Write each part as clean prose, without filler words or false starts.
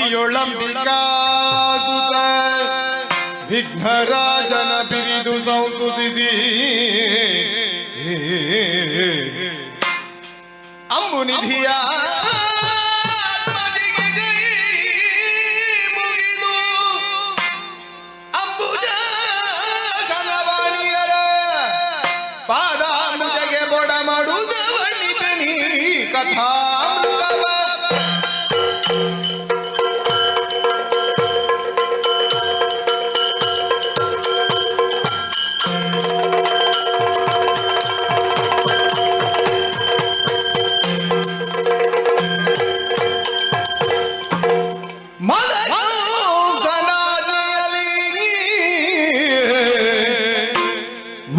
ಭಕ್ತಿಯೊಳಂಬಿಕಾ ಸುತ ವಿಘ್ನರಾಜನ ಬಿರಿದು ಸಂತುಸಿಸಿ ಅಂಬುನಿಧಿಯ ಪಾದಾಂಬುಜಗೆ ಬೊಡ ಮಾಡುವುದವನಿತನಿ ಕಥಾ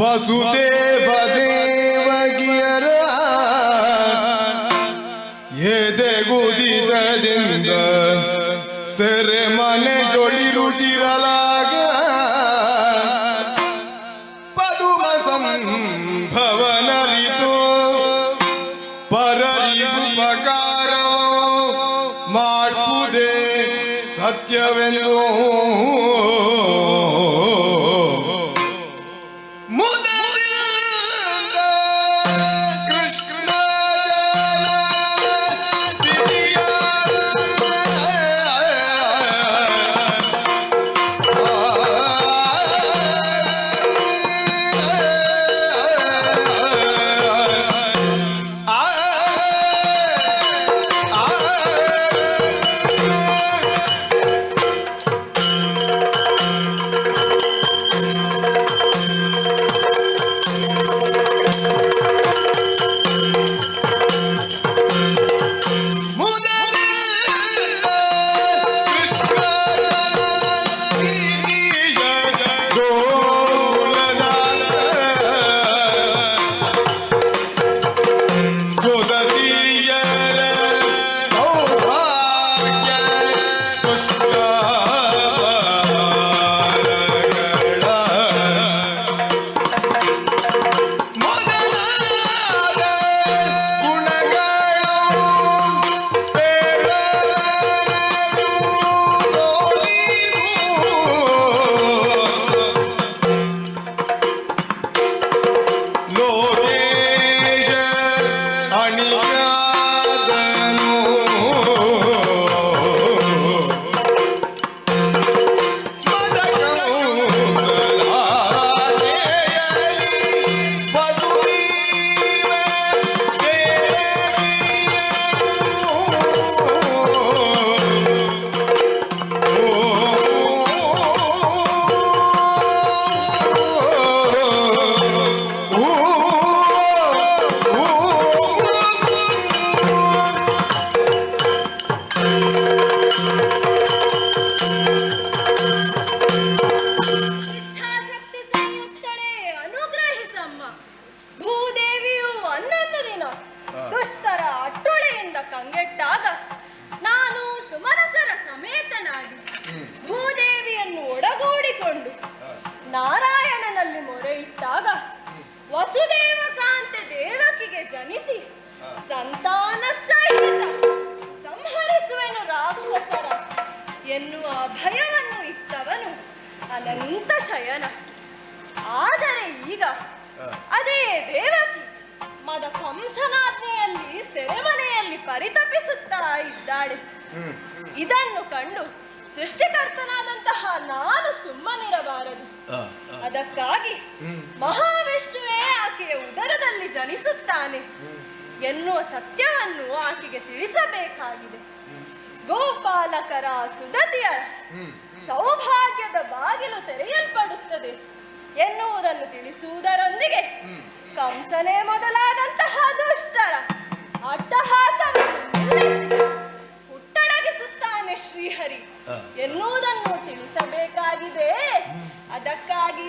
ವಸುದೇವ ದೇವಗಿಯರ ಎದೆಗುದಿದದಿಂದ ಸೆರೆಮನೆ ಜೊಳಿರುತ್ತಿರಲಾಗ ಪದುಮ ಸಂಭವನರಿತು ಪರಪಕಾರ ಮಾಡುವುದೇ ಸತ್ಯವೆಂದು ನಾರಾಯಣನಲ್ಲಿ ಮೊರೆ ಇಟ್ಟಾಗ ವಸುದೇವ ಕಾಂತೆ ದೇವಕಿಗೆ ಜನಿಸಿ ಸಂತಾನ ಸಹಿತ ಸಂಹರಿಸುವೆನು ರಾಕ್ಷಸರ ಎನ್ನುವ ಭಯವನ್ನು ಇತ್ತವನು ಅನಂತ ಶಯನ. ಆದರೆ ಈಗ ಅದೇ ದೇವಕಿ ಮದ ಕಂಸನಾಜ್ಞೆಯಲ್ಲಿ ಸೆರೆಮನೆಯಲ್ಲಿ ಪರಿತಪಿಸುತ್ತಾ ಇದ್ದಾಳೆ. ಇದನ್ನು ಕಂಡು ಸೃಷ್ಟಿಕರ್ತನಾದಂತಹ ನಾನು ಸುಮ್ಮನಿರಬಾರದು. ಅದಕ್ಕಾಗಿ ಮಹಾವಿಷ್ಣುವೇ ಆಕೆಯ ಉದರದಲ್ಲಿ ಜನಿಸುತ್ತಾನೆ ಎನ್ನುವ ಸತ್ಯವನ್ನು ಆಕೆಗೆ ತಿಳಿಸಬೇಕಾಗಿದೆ. ಗೋಪಾಲಕರ ಸುದತಿಯರ ಸೌಭಾಗ್ಯದ ಬಾಗಿಲು ತೆರೆಯಲ್ಪಡುತ್ತದೆ ಎನ್ನುವುದನ್ನು ತಿಳಿಸುವುದರೊಂದಿಗೆ ಕಂಸನೇ ಮೊದಲಾದಂತಹ ದುಷ್ಟರ ಅಟ್ಟಹಾಸವನ್ನು ಹುಟ್ಟಡಗಿಸುತ್ತಾನೆ ಶ್ರೀಹರಿ ಎನ್ನುವುದನ್ನು ತಿಳಿಸಬೇಕಾಗಿದೆ. ಅದಕ್ಕಾಗಿ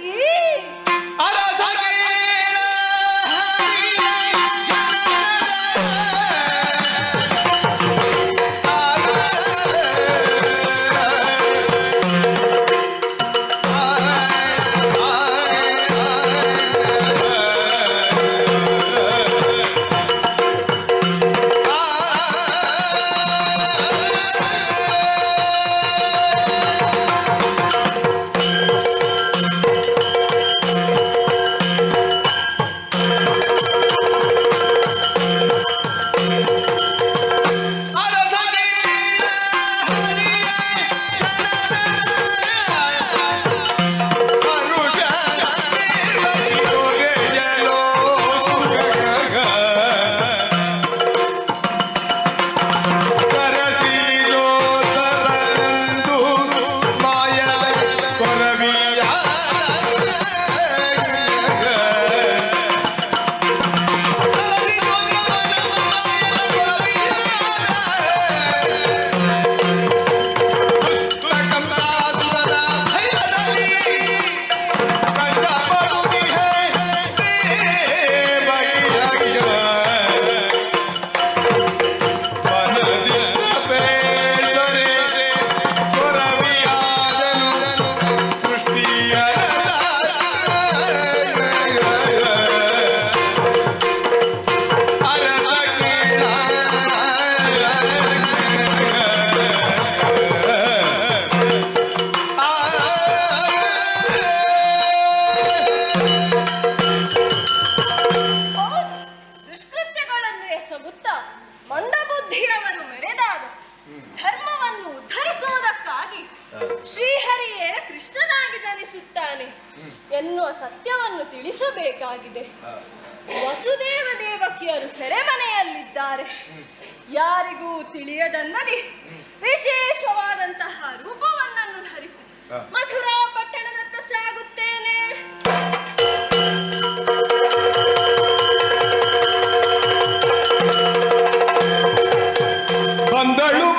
ಎನ್ನುವ ಸತ್ಯವನ್ನು ತಿಳಿಸಬೇಕಾಗಿದೆ. ವಸುದೇವ ದೇವಕಿಯರು ಸೆರೆಮನೆಯಲ್ಲಿದ್ದಾರೆ. ಯಾರಿಗೂ ತಿಳಿಯದನ್ನದಿ ವಿಶೇಷವಾದಂತಹ ರೂಪವನ್ನನ್ನು ಧರಿಸಿ ಮಥುರಾ ಪಟ್ಟಣದತ್ತ ಸಾಗುತ್ತೇನೆ. ಬಂದಳು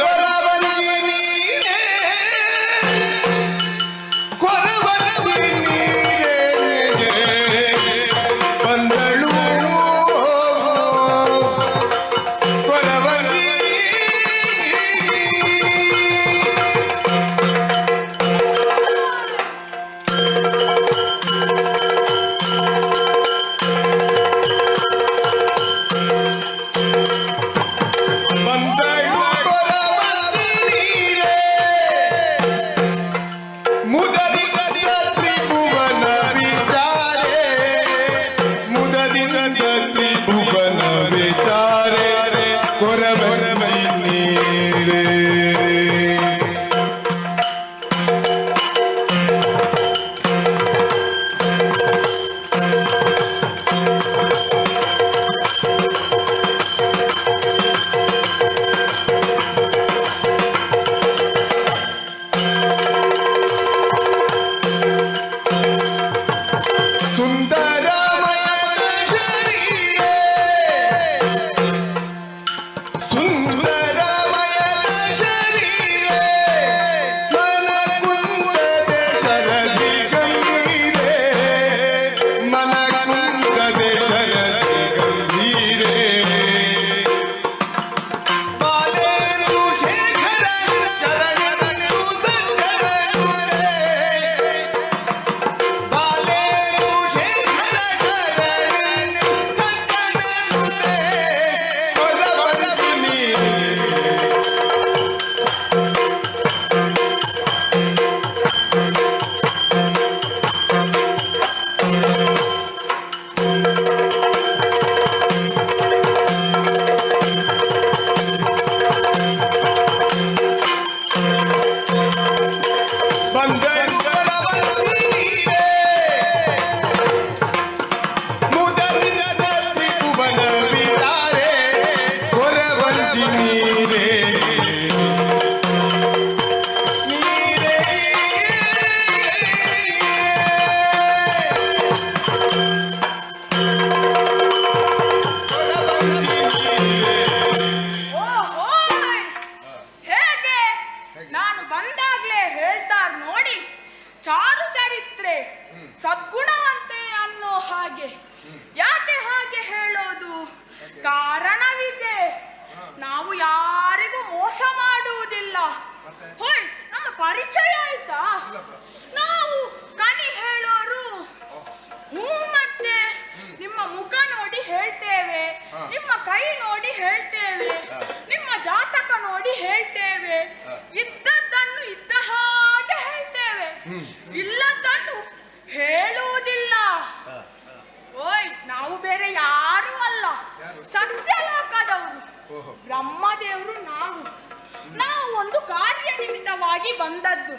ಬಂದದ್ದು.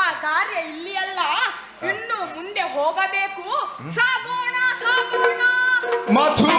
ಆ ಕಾರ್ಯ ಇಲ್ಲಿ ಅಲ್ಲ, ಇನ್ನು ಮುಂದೆ ಹೋಗಬೇಕು. ಸಾಗೋಣ ಸಾಗೋಣ. ಮಥುರಾ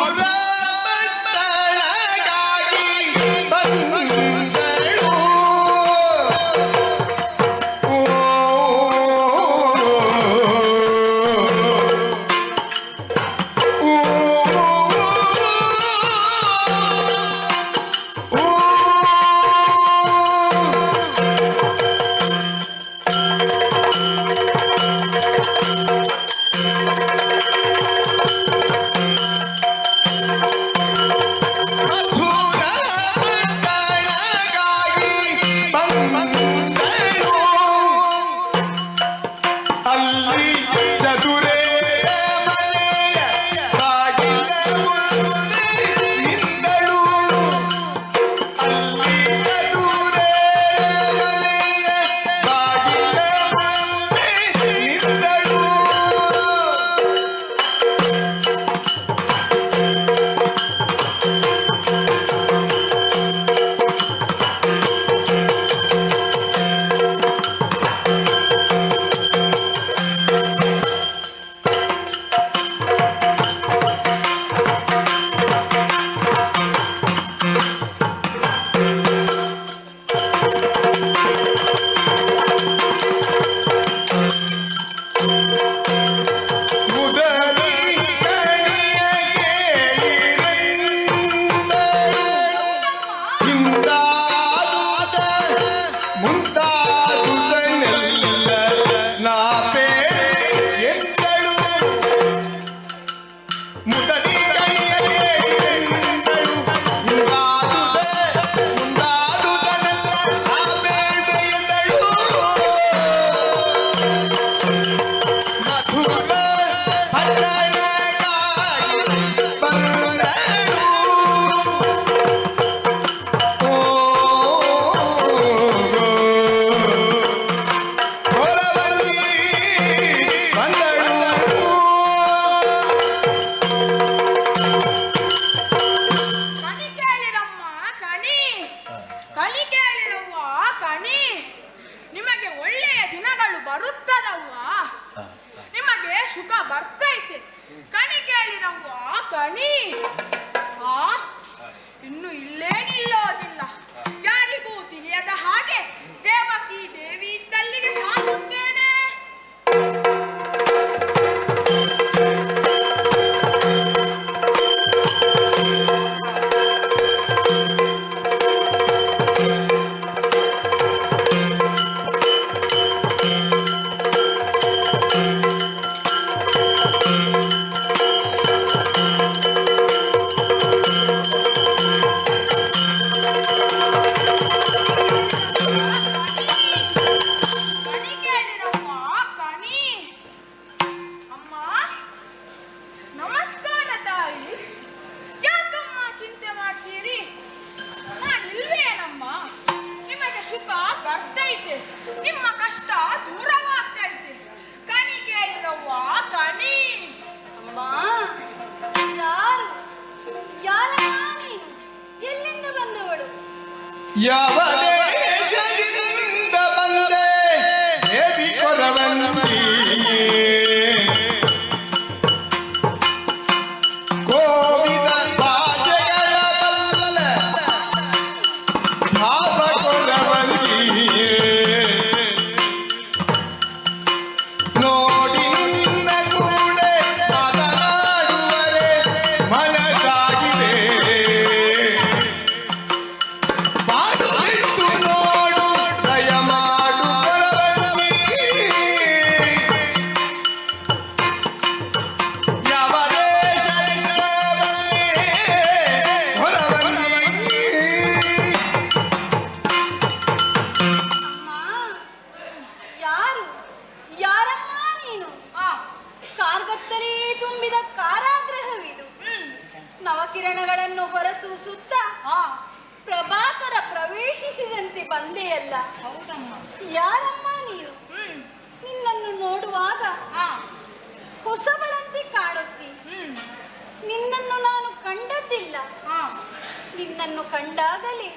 ಬರ್ತೈತೆ. ಕಣಿ ಕೇಳಿ ನಾವು ಆ ಕಣಿ ಇನ್ನು ಇಲ್ಲೇ ನಿಲ್ಲೋದಿಲ್ಲ. ಯಾರಿಗೂ ತಿಳಿಯದ ಹಾಗೆ ದೇವಕಿ ದೇವಿ ಇದ್ದಲ್ಲಿಗೆ ಸಾಗುತ್ತೇನೆ. ನಿಮ್ಮ ಕಷ್ಟ ದೂರವಾಗ್ತೈತೆ. ಕಣಿ ಕೇಳಿರವ್ವ ಕಣಿ. ಅಮ್ಮ, ಯಾರು ನೀನು? ಎಲ್ಲಿಂದ ಬಂದವಳು? ಯಾವ ದೇಶದಿಂದ ಬಂದೆ ದೇವಿ ಕೊರವಂತಿ. ಕೋವಿದ ಭಾಷೆಗಳ ಬಲ್ಲ ಭಾವ ಕೊರವಂತಿ. ನೋಡಿ ನಿನ್ನ ಕೂಡೆ ಮಾತನಾಡುವರೆ ಮನಸಾಗಿದೆ. ಬಾಡು ಬಿಟ್ಟು ನೋಡು ದಯಮಾಡು ಕೊರವಂತಿ. ಯಾವ ದೇಶದಿಂದ ಕೊರವಂತಿ. ಅಮ್ಮ, ಯಾರಮ್ಮ ನೀನು? ಕಾರ್ಗತ್ತಲೇ ತುಂಬಿದ ಕಾರಾಗೃಹವಿದು. ನವಕಿರಣಗಳನ್ನು ಹೊರಸೂಸುತ್ತ ಪ್ರಭಾಕರ ಪ್ರವೇಶಿಸಿದಂತೆ ಬಂದೆಯಲ್ಲ. ಯಾರಮ್ಮ ನೀನು? ನಿನ್ನನ್ನು ನೋಡುವಾಗ ಹೊಸಬಳಂತೆ ಕಾಣುತ್ತಿ. ನಿನ್ನನ್ನು ನಾನು ಕಂಡದ್ದಿಲ್ಲ. ನಿನ್ನನ್ನು ಕಂಡಾಗಲೇ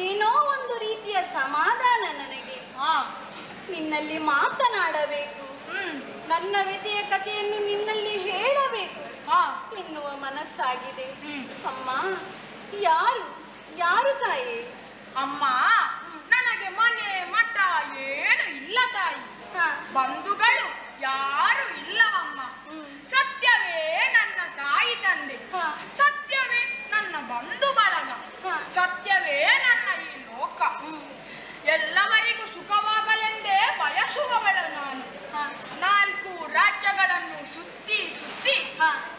ಏನೋ ಒಂದು ರೀತಿಯ ಸಮಾಧಾನ ನನಗೆ. ನಿನ್ನಲ್ಲಿ ಮಾತನಾಡಬೇಕು, ನನ್ನ ವ್ಯಥೆಯ ಕಥೆಯನ್ನು ನಿನ್ನಲ್ಲಿ ಹೇಳಬೇಕು ಎನ್ನುವ ಮನಸ್ಸಾಗಿದೆ. ಅಮ್ಮ, ಯಾರು ತಾಯಿ? ಅಮ್ಮ, ನನಗೆ ಮನೆ ಮಠ ಏನು ಇಲ್ಲ ತಾಯಿ. ಬಂಧುಗಳು ಯಾರು ಇಲ್ಲವಮ್ಮ. ಸತ್ಯವೇ ನನ್ನ ತಾಯಿ ತಂದೆ, ಸತ್ಯವೇ ನನ್ನ ಬಂಧು ಬಳಗ, ಸತ್ಯವೇ ನನ್ನ ಈ ಲೋಕ. ಎಲ್ಲವರಿಗೂ ಸುಖವಾಗಲೆಂದೇ ಬಯಸುವವಳು ನಾನು. 4 ರಾಜ್ಯಗಳನ್ನು ಸುತ್ತಿ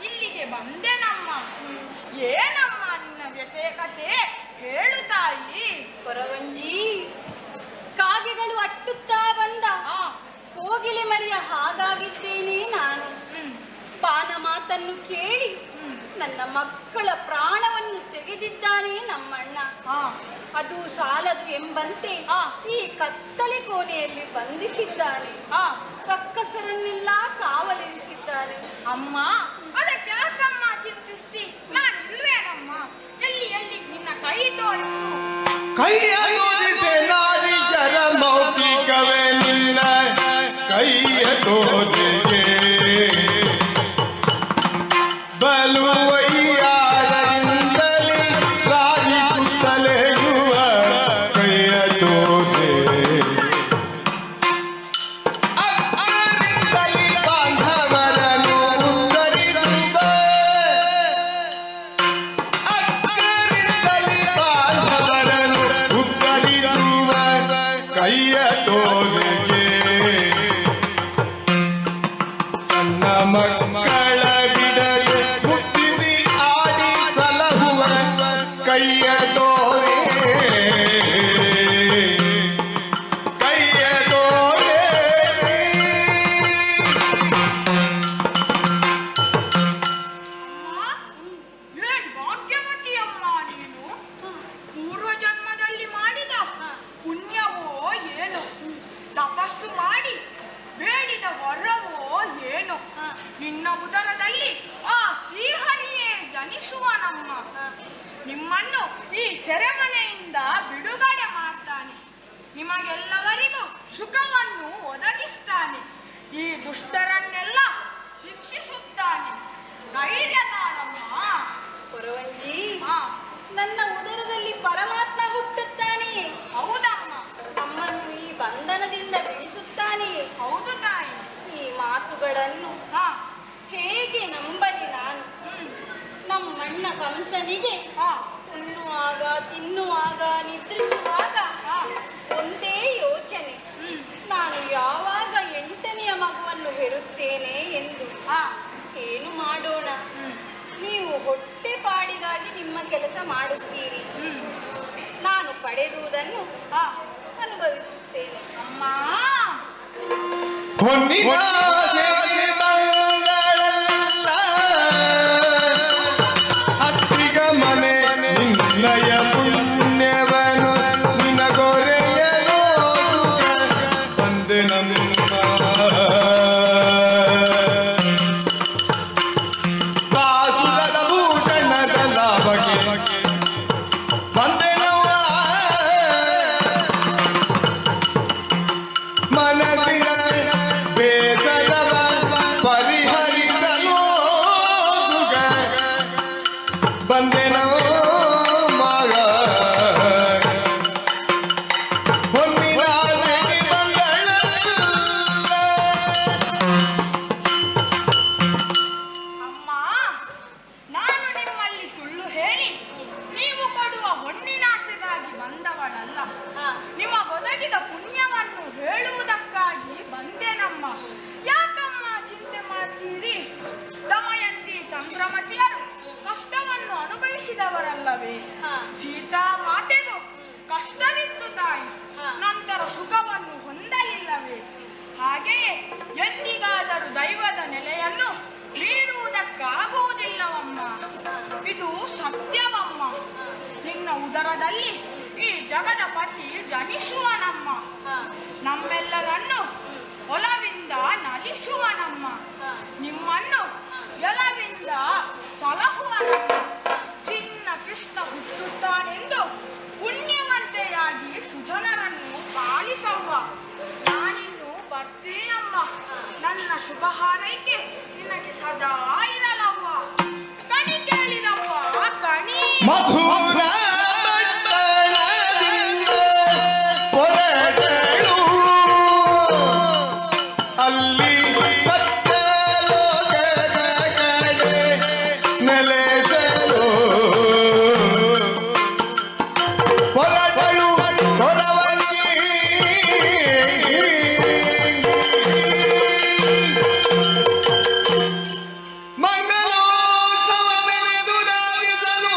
ಇಲ್ಲಿಗೆ ಬಂದೆ ನಮ್ಮ. ಏನಮ್ಮ ನಿನ್ನ ವ್ಯಥೆಯ ಕಥೆ ಹೇಳು ತಾಯಿ. ಕೊರವಂಜಿ, ಕಾಗೆಗಳು ಅಟ್ಟುತ್ತಾ ಬಂದ ಕೋಗಿಲೆ ಮರಿಯ ಹಾಗಾಗಿದ್ದೇನೆ ನಾನು. ಪಾನ ಮಾತನ್ನು ಕೇಳಿ ನನ್ನ ಮಕ್ಕಳ ಪ್ರಾಣವನ್ನು ತೆಗೆದಿದ್ದಾನೆ ನಮ್ಮಣ್ಣ. ಅದು ಸಾಲದು ಎಂಬಂತೆ ಈ ಕತ್ತಲೆ ಕೋಣೆಯಲ್ಲಿ ಬಂಧಿಸಿದ್ದಾನೆ. ರಕ್ಕಸರನ್ನೆಲ್ಲ ಕಾವಲಿರಿಸಿದ್ದಾನೆ. ಅಮ್ಮ, ಅದಕ್ಕೆ ಯಾಕಮ್ಮ ಚಿಂತಿಸ್ತಿ? ನಾನು ಇಲ್ವೇನಮ್ಮ? ಎಲ್ಲಿ ನಿನ್ನ ಕೈ ತೋರಿಸು. ಕೈಯ ತೋರಿಸೆ ನಾರಿಯರ ಮೌಖಿಕವೇ ನಿನ್ನ ಕೈಯ ತೋರಿಕೆ. ಬಲುವಯ್ಯಾರಿಂದಲೇ ರಾಜಿಸುತ್ತಲೇ ಇರುವ ಕೈಯ ತೋರಿಕೆ. ಅಕ್ಕರಿಂದಲೇ ಬಾಂಧವರನ್ನು ಉತ್ತರಿಸುವ, ಅಕ್ಕರಿಂದಲೇ ಬಾಂಧವರನ್ನು ಉತ್ತರಿಸುವ ಕೈಯ ತೋರಿಕೆ. ಸಣ್ಣ ಮಕ್ಕಳ ಬಿಡಲು ಮುಟ್ಟಿಸಿ ಆಡಿ ಸಲಹುವ ಕೈಯ ತೋರಿಕೆ. ಕೈಯ ತೋರಿಕೆ. ಏನ್ ಭಾಗ್ಯವತಿಯಮ್ಮ ನೀನು. ಪೂರ್ವ ಜನ್ಮದಲ್ಲಿ ಮಾಡಿದ ಪುಣ್ಯವೋ ಏನು, ತಪಸ್ಸು ಮಾಡಿ ಬೇಡಿದ ವರವೋ ಏನು, ನಿನ್ನ ಉದರದಲ್ಲಿ ಆ ಶ್ರೀಹರಿಯೇ ಜನಿಸುವನಮ್ಮ. ನಿಮ್ಮನ್ನು ಈ ಸೆರೆಮನೆಯಿಂದ ಬಿಡುಗಡೆ ಮಾಡ್ತಾನೆ. ನಿಮಗೆಲ್ಲವರಿಗೂ ಸುಖವನ್ನು ಒದಗಿಸ್ತಾನೆ. ಈ ದುಷ್ಟರನ್ನೆಲ್ಲ ಕಂಸನಿಗೆ ಉಣ್ಣುವಾಗ ತಿನ್ನುವಾಗ ನಿದ್ರಿಸುವಾಗ ಒಂದೇ ಯೋಚನೆ, ನಾನು ಯಾವಾಗ 8ನೆಯ ಮಗುವನ್ನು ಹೆರುತ್ತೇನೆ ಎಂದು. ಏನು ಮಾಡೋಣ, ನೀವು ಹೊಟ್ಟೆಪಾಡಿಗಾಗಿ ನಿಮ್ಮ ಕೆಲಸ ಮಾಡುತ್ತೀರಿ, ನಾನು ಪಡೆದುದನ್ನು ಅನುಭವಿಸುತ್ತೇನೆ. ಅಮ್ಮ ಹತ್ತಿಗ ಮನೆ ನಿನ್ನಯ ಪುಣ್ಯವನು ನಿನಗೊರೆಯಲು ಬಂದೆ ನಮ್ಮ ಬಾಸುರದ ಭೂಷಣದ ಲಾಭಕ್ಕೆ ಬಂದೆ ಮನಸ್ಸಿನ ಬೇಸರವ ಪರಿಹರಿಸಲು ಬಂದೆನೋ ಮಗ ಹೊನ್ನಿನ ಆಸೆಗೆ ಬಂದಳಲ್ಲ. ಅಮ್ಮ, ನಾನು ನಿಮ್ಮಲ್ಲಿ ಸುಳ್ಳು ಹೇಳಿ ನೀವು ಕೊಡುವ ಹೊನ್ನಿನಾಸೆಗಾಗಿ ಬಂದವಳಲ್ಲ. ನಿಮ್ಮ ಒದಗಿದ ಪುಣ್ಯವನ್ನು ಹೇಳುವುದಕ್ಕಾಗಿ ಬಂದೆನಮ್ಮ. ಯಾಕಮ್ಮ ಚಿಂತೆ ಮಾಡ್ತೀರಿ? ದಮಯಂತಿ ಚಂದ್ರಮತಿಯರು ಕಷ್ಟವನ್ನು ಅನುಭವಿಸಿದವರಲ್ಲವೇ? ಸೀತಾ ಮಾತೆಗೂ ಕಷ್ಟವಿತ್ತು ತಾಯಿ, ನಂತರ ಸುಖವನ್ನು ಹೊಂದಲಿಲ್ಲವೇ? ಹಾಗೆಯೇ ಎಂದಿಗಾದರೂ ದೈವದ ನೆಲೆಯನ್ನು ಮೀರುವುದಕ್ಕಾಗುವುದಿಲ್ಲವಮ್ಮ. ಇದು ಸತ್ಯವಮ್ಮ. ನಿನ್ನ ಉದರದಲ್ಲಿ ಈ ಜಗದ ಪತಿ ಜನಿಸುವನಮ್ಮ, ನಮ್ಮೆಲ್ಲರನ್ನು ಒಲವಿಂದ ನಲಿಸುವನಮ್ಮ, ನಿಮ್ಮನ್ನು ಎಲವಿಂದ ಸಲಹುವನಮ್ಮ. ಚಿನ್ನ ಕೃಷ್ಣ ಹುಟ್ಟುತ್ತಾನೆಂದು ಪುಣ್ಯವಂತೆಯಾಗಿ ಸುಜನರನ್ನು ಪಾಲಿಸವ್ವ. ನಾನಿನ್ನು ಬರ್ತೀನಮ್ಮ. ನನ್ನ ಶುಭ ಹಾರೈಕೆ ನಿನಗೆ ಸದಾ ಇರಲವ್ವ. ಕಣಿ ಕೇಳಿರವ್ವ, ಕಣಿ. ಮಧುರ ಪಟ್ಟಣದಿಂದ ಹೊರಟಳು, ಅಲ್ಲಿ ಸತ್ಯಲೋಕದ ಕಡೆ ನೆಲೆಸಲು ಹೊರಟಳು ಹೊರವಲ್ಲಿ. ಮಂಗಲೋತ್ಸವ ಮೆರೆದುದಾಗಿಸಲು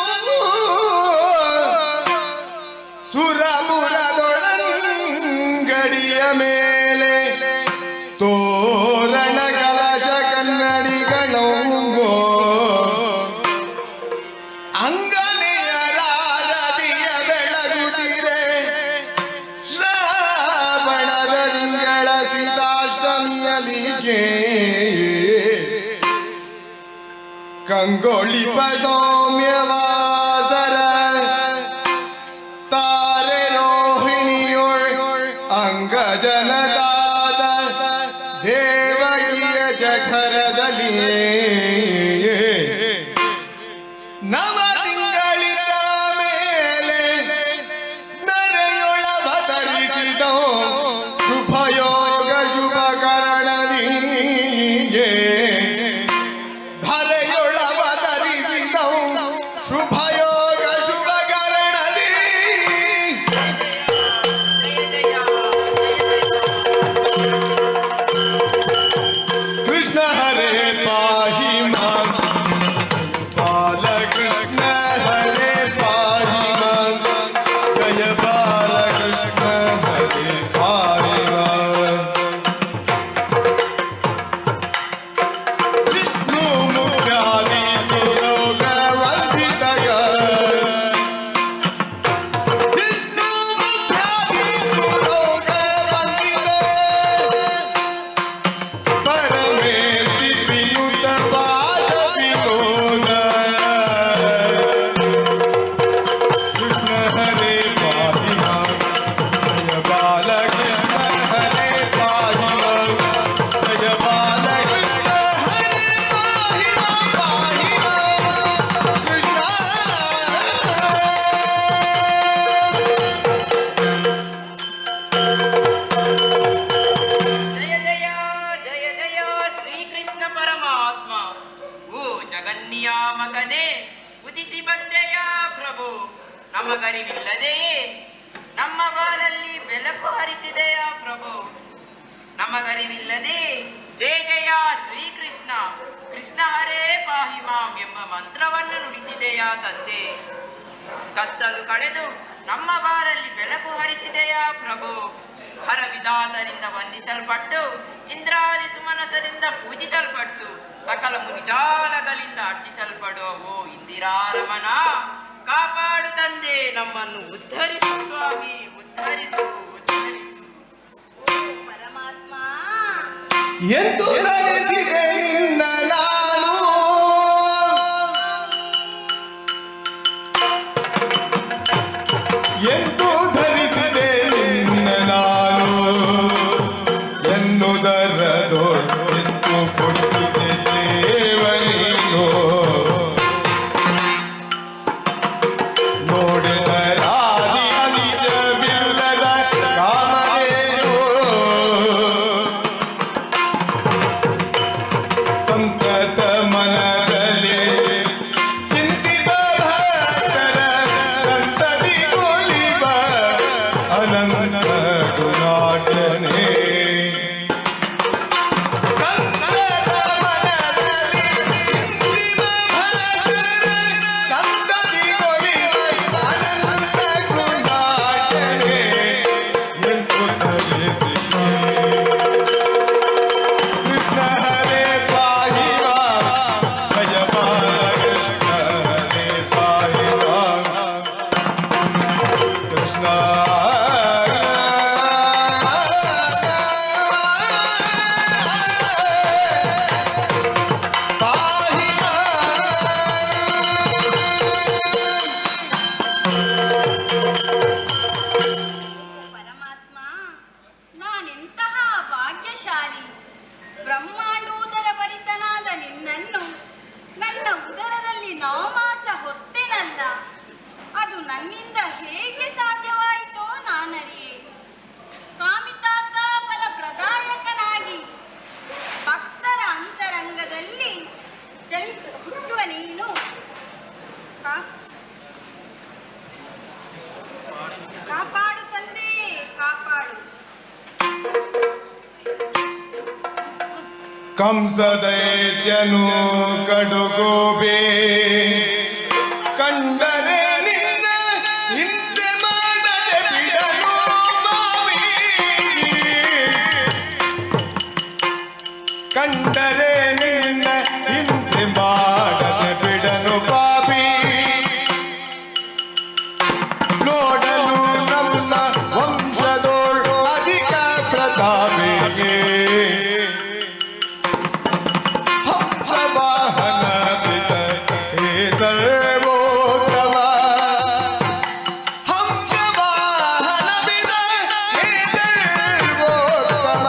ಸುರಪುರದೊಳಂಗಡಿಯ ಮೇಲೆ ತೋರಣ ಕಲಶ ಕನ್ನಡಿಗಳು ಅಂಗನೆಯರಾರದಿಯ ಬೆಳಗುತ್ತಿರೆ. ಶ್ರಾವಣದ ತಿಂಗಳ ಸೀತಾಷ್ಟಮಿಯಲಿಗೆ ಕಂಗೊಳಿಪ ಸೌಮ್ಯವಾಸರ ತಾರೆ ರೋಹಿಣಿಯೊಳ್ ಅಂಗಜನದಾದ ದೇವಗಿಯ ಜಠರದಲ್ಲಿಯೇ ನವ ತಿಂಗಳಿದ ಮೇಲೆ ನರೆಯೊಳವತರಿಸಿದೋ ಶುಭಯೋಗ ಶುಭಕರಣದಿಯೇ. ಧರೆಯೊಳವತರಿಸಿದೋ ಶುಭಯೋಗ ಶುಭಕರಣದಿ. ಕೃಷ್ಣ ಹರೇ ಪಾಹಿ ಮಾಂ, ಬಾಲಕೃಷ್ಣ ಹರೇ ಪಾಹಿ ಮಾಂ, ಜಯ ಬಾಲಕೃಷ್ಣ ಹರೇ ಪಾಹಿ ಮಾಂ. ವಿಷ್ಣು ಮುಖ್ಯಾದಿ ಸುರೋಗ ವಂದಿತಯ, ವಿಷ್ಣು ಮುಖ್ಯಾದಿ ಸುರೋಗ ವಂದಿತ, ಪರಮೇತಿ ಪ್ರಿಯುತ ಪಾದ ವಿನೋದ. ಕೃಷ್ಣ ಹರೇ ಪಾಹಿ ಮಾಂ, ಜಯ ಬಾಲಕೃಷ್ಣ ಹರೇ ಪಾಹಿ ಮಾಂ, ಜಯ ಬಾಲಕೃಷ್ಣ ಹರೇ ಪಾಹಿ ಮಾಂ, ಪಾಹಿ ಮಾಂ. ಕೃಷ್ಣ ಜಯ ಜಯ ಜಯ ಜಯ ಶ್ರೀಕೃಷ್ಣ ಪರಮಾತ್ಮ. ಓ ಜಗನ್ನಿಯಾಮಕನೇ, ಉದಿಸಿ ಬಂದೆಯ ಪ್ರಭು ನಮಗರಿವಿಲ್ಲದೆಯೇ ನಮ್ಮ ಬಾಳಲ್ಲಿ ಬೆಳಕು ಹರಿಸಿದೆಯ ಪ್ರಭು ನಮಗರಿವಿಲ್ಲದೆ ಜಯ ಜಯ ಶ್ರೀಕೃಷ್ಣ ಕೃಷ್ಣ ಹರೇ ಪಾಹಿ ಮಾಂ ಎಂಬ ಮಂತ್ರವನ್ನು ನುಡಿಸಿದೆಯ ತಂದೆ ಕತ್ತಲು ಕಳೆದು ನಮ್ಮ ಬಾರಲ್ಲಿ ಬೆಳಕು ಹರಿಸಿದೆಯ ಪ್ರಭು ಹರವಿಧಾತರಿಂದ ವಂದಿಸಲ್ಪಟ್ಟು ಇಂದ್ರಾದಿ ಸುಮನಸರಿಂದ ಪೂಜಿಸಲ್ಪಟ್ಟು ಸಕಲ ಮುನಿಜಾಲಗಳಿಂದ ಅರ್ಚಿಸಲ್ಪಡುವ ಓ ಇಂದಿರಾರಮಣ ಕಾಪಾಡು ತಂದೆ ನಮ್ಮನ್ನು ಉದ್ಧರಿಸು ಸ್ವಾಮಿ ಉದ್ಧರಿಸು ಉದ್ಧರಿಸು ಓ ಪರಮಾತ್ಮ ಎಂದು ಧರಿಸಿದೆ ನಿನ್ನ ನಾನು ಎಂದು ಧರಿಸಿದೆ ನಿನ್ನ ನಾನು ಎನ್ನುವುದರದೋ ಎಂದು ಕೊಟ್ಟಿದೆ ದೇವರಿಗೋ ನೋಡಿದರಾದಿ ನಿಜವಿಲ್ಲದ ಕಾಮರೇನೋ ಸಂತತ ಮನದಲ್ಲಿ ಚಿಂತಿತ ಭಕ್ತರ ಸಂತತಿ ಕೊಲಿವ ಅನಂತ ಗುಣಾಟನೆ ಸಂತತ ಮನದಲ್ಲಿ ಚಿಂತಿತ ಭಕ್ತರ ಸಂತತಿ ಕೊಲಿವ ಅನಂತ ಗುಣಾಟನೆ ಎಂದು ಧರಿಸಿ ಕೃಷ್ಣ ಹರೇ ಪಾಹಿ ಮಾಂ ಜಯ ಬಾಲಕೃಷ್ಣ ಹರೇ ಪಾಹಿ ಮಾಂ ಕೃಷ್ಣ ಪಾಹಿ ಪರಮಾತ್ಮ ನಾನೆಂತಹ ಭಾಗ್ಯಶಾಲಿ ಬ್ರಹ್ಮಾಂಡೋದರ ಭರಿತನಾದ ನಿನ್ನನ್ನು ನನ್ನ ಉದರದಲ್ಲಿ ನವಮಾಸ ಹೊತ್ತೆನಲ್ಲ ಅದು ನನ್ನಿಂದ ಹೇಗೆ ಸಾಧ್ಯವಾಯಿತೋ ನಾನರಿಯೆ ಕಾಮಿತಾರ್ಥ ಫಲ ಪ್ರದಾಯಕನಾಗಿ ಭಕ್ತರ ಅಂತರಂಗದಲ್ಲಿ ಹುಟ್ಟುವ ನೀನು ಕಾಪಾಡು ತಂದೆ ಕಾಪಾಡು ಕಂಸದೈತ್ಯನು ಕಡುಗೋಬೆ ಕಂಡರೆ ನಿನ್ನ ಹಿಂಸೆ ಮಾಡದೆ ಬಿಡನು ಮಾವಿ ಕಂಡರೆ ನಿನ್ನ ಹಿಂಸೆ ಮಾಡದೆ ಬಿಡನು ಪಾಪಿ ನೋಡಲು ನಮ್ಮ ವಂಶದೋಳು ಅಧಿಕ ಪ್ರತಾಪಿಗೆ ಹಂಸವಾಹನ ಪಿತ ಹೇ ಸರ್ವೋತ್ತಮ ಹಂಸವಾಹನ ಪಿತ ಹೇ ಸರ್ವೋತ್ತಮ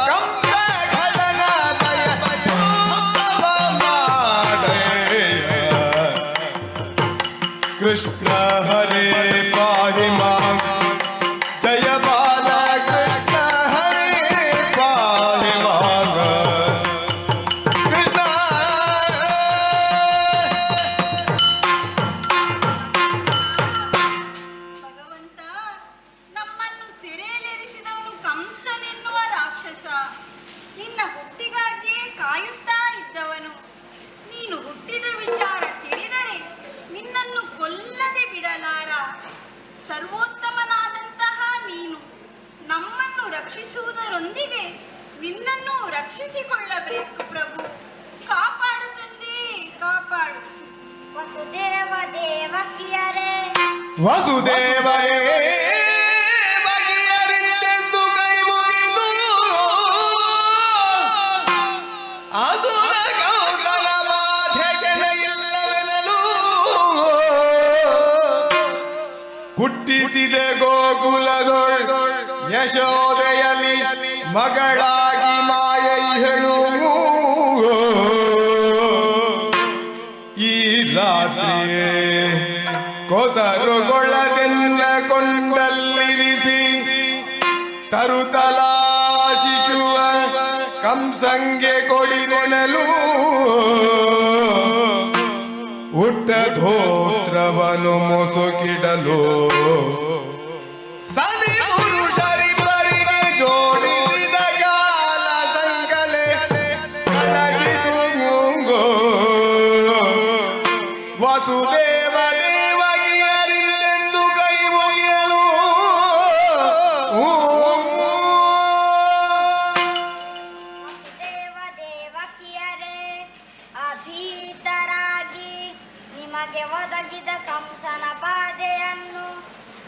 ಕಂಸಗಳನಮಯ ಧೂಮವ ಮಾಡಯ್ಯ ಕೃಷ್ಣ ಹರೇ ಪಾಹಿ ಮಾಂ ಜಯ ಬಾಲ ಕೃಷ್ಣ ಹರೇ ಪಾಹಿ ಮಾಂ ಕೃಷ್ಣ ಭಗವಂತ ನಮ್ಮನ್ನು ಸೆರೆಯಲ್ಲಿರಿಸಿದವನು ಕಂಸನೆನ್ನುವ ರಾಕ್ಷಸ ನಿನ್ನ ಹುಟ್ಟಿಗಾಗಿಯೇ ಕಾಯುತ್ತಾ ಇದ್ದವನು ನೀನು ಹುಟ್ಟಿದ ವಿಚಾರ ತಿಳಿದರೆ ನಿನ್ನನ್ನು ಕೊಲ್ಲದೆ ಬಿಡಲಾರ ಸರ್ವೋತ್ತಮನಾದಂತಹ ನೀನು ನಮ್ಮನ್ನು ರಕ್ಷಿಸುವುದರೊಂದಿಗೆ ನಿನ್ನನ್ನು ರಕ್ಷಿಸಿಕೊಳ್ಳಬೇಕು ಪ್ರಭು ಕಾಪಾಡು ತಂದೆ ಕಾಪಾಡು ವಸುದೇವ ದೇವಕಿಯರೇ ವಸುದೇವರೇ ಬಗೆಯರಿತೆಂದು ಕೈ ಮುಗಿದು ಅಸುರ ಕೌಸಲ ಬಾಧೆಗೆ ಇಲ್ಲವೆನಲು ಹುಟ್ಟಿಸಿದ ಗೋಕುಲದೊಳು ಯಶೋದೆಯಲ್ಲಿ ಮಗಳಾಗಿ ಮಾಯೈಹಳು ಈ ರಾತ್ರಿಯೇ ಕೊಸರುಗೊಳ್ಳದೆನ್ನ ಕೊಂಡಲ್ಲಿರಿಸಿ ತರುತಲಾ ಶಿಶುವ ಕಂಸಂಗೆ ಕೊಡಿನೆನಲು ಹುಟ್ಟ ಧೋತ್ರವನ್ನು ಮುಸುಕಿಡಲು ಸದಿ ಪುರುಷರಿಬ್ಬರಿಗೆ ಜೋಡಿಸಿದ ಕಾಲ ಸಂಕಲೆ ಕಳಗಿದು ಮುಂಗೋ ವಸುದೇವ ದೇವಗಿಯರಿಂದೆಂದು ಕೈ ಮುಗಿಯಲು ದೇವ ದೇವಕಿಯರೇ ಅಭೀತರಾಗಿ ನಿಮಗೆ ಒದಗಿದ ಕಂಸನ ಬಾಧೆಯನ್ನು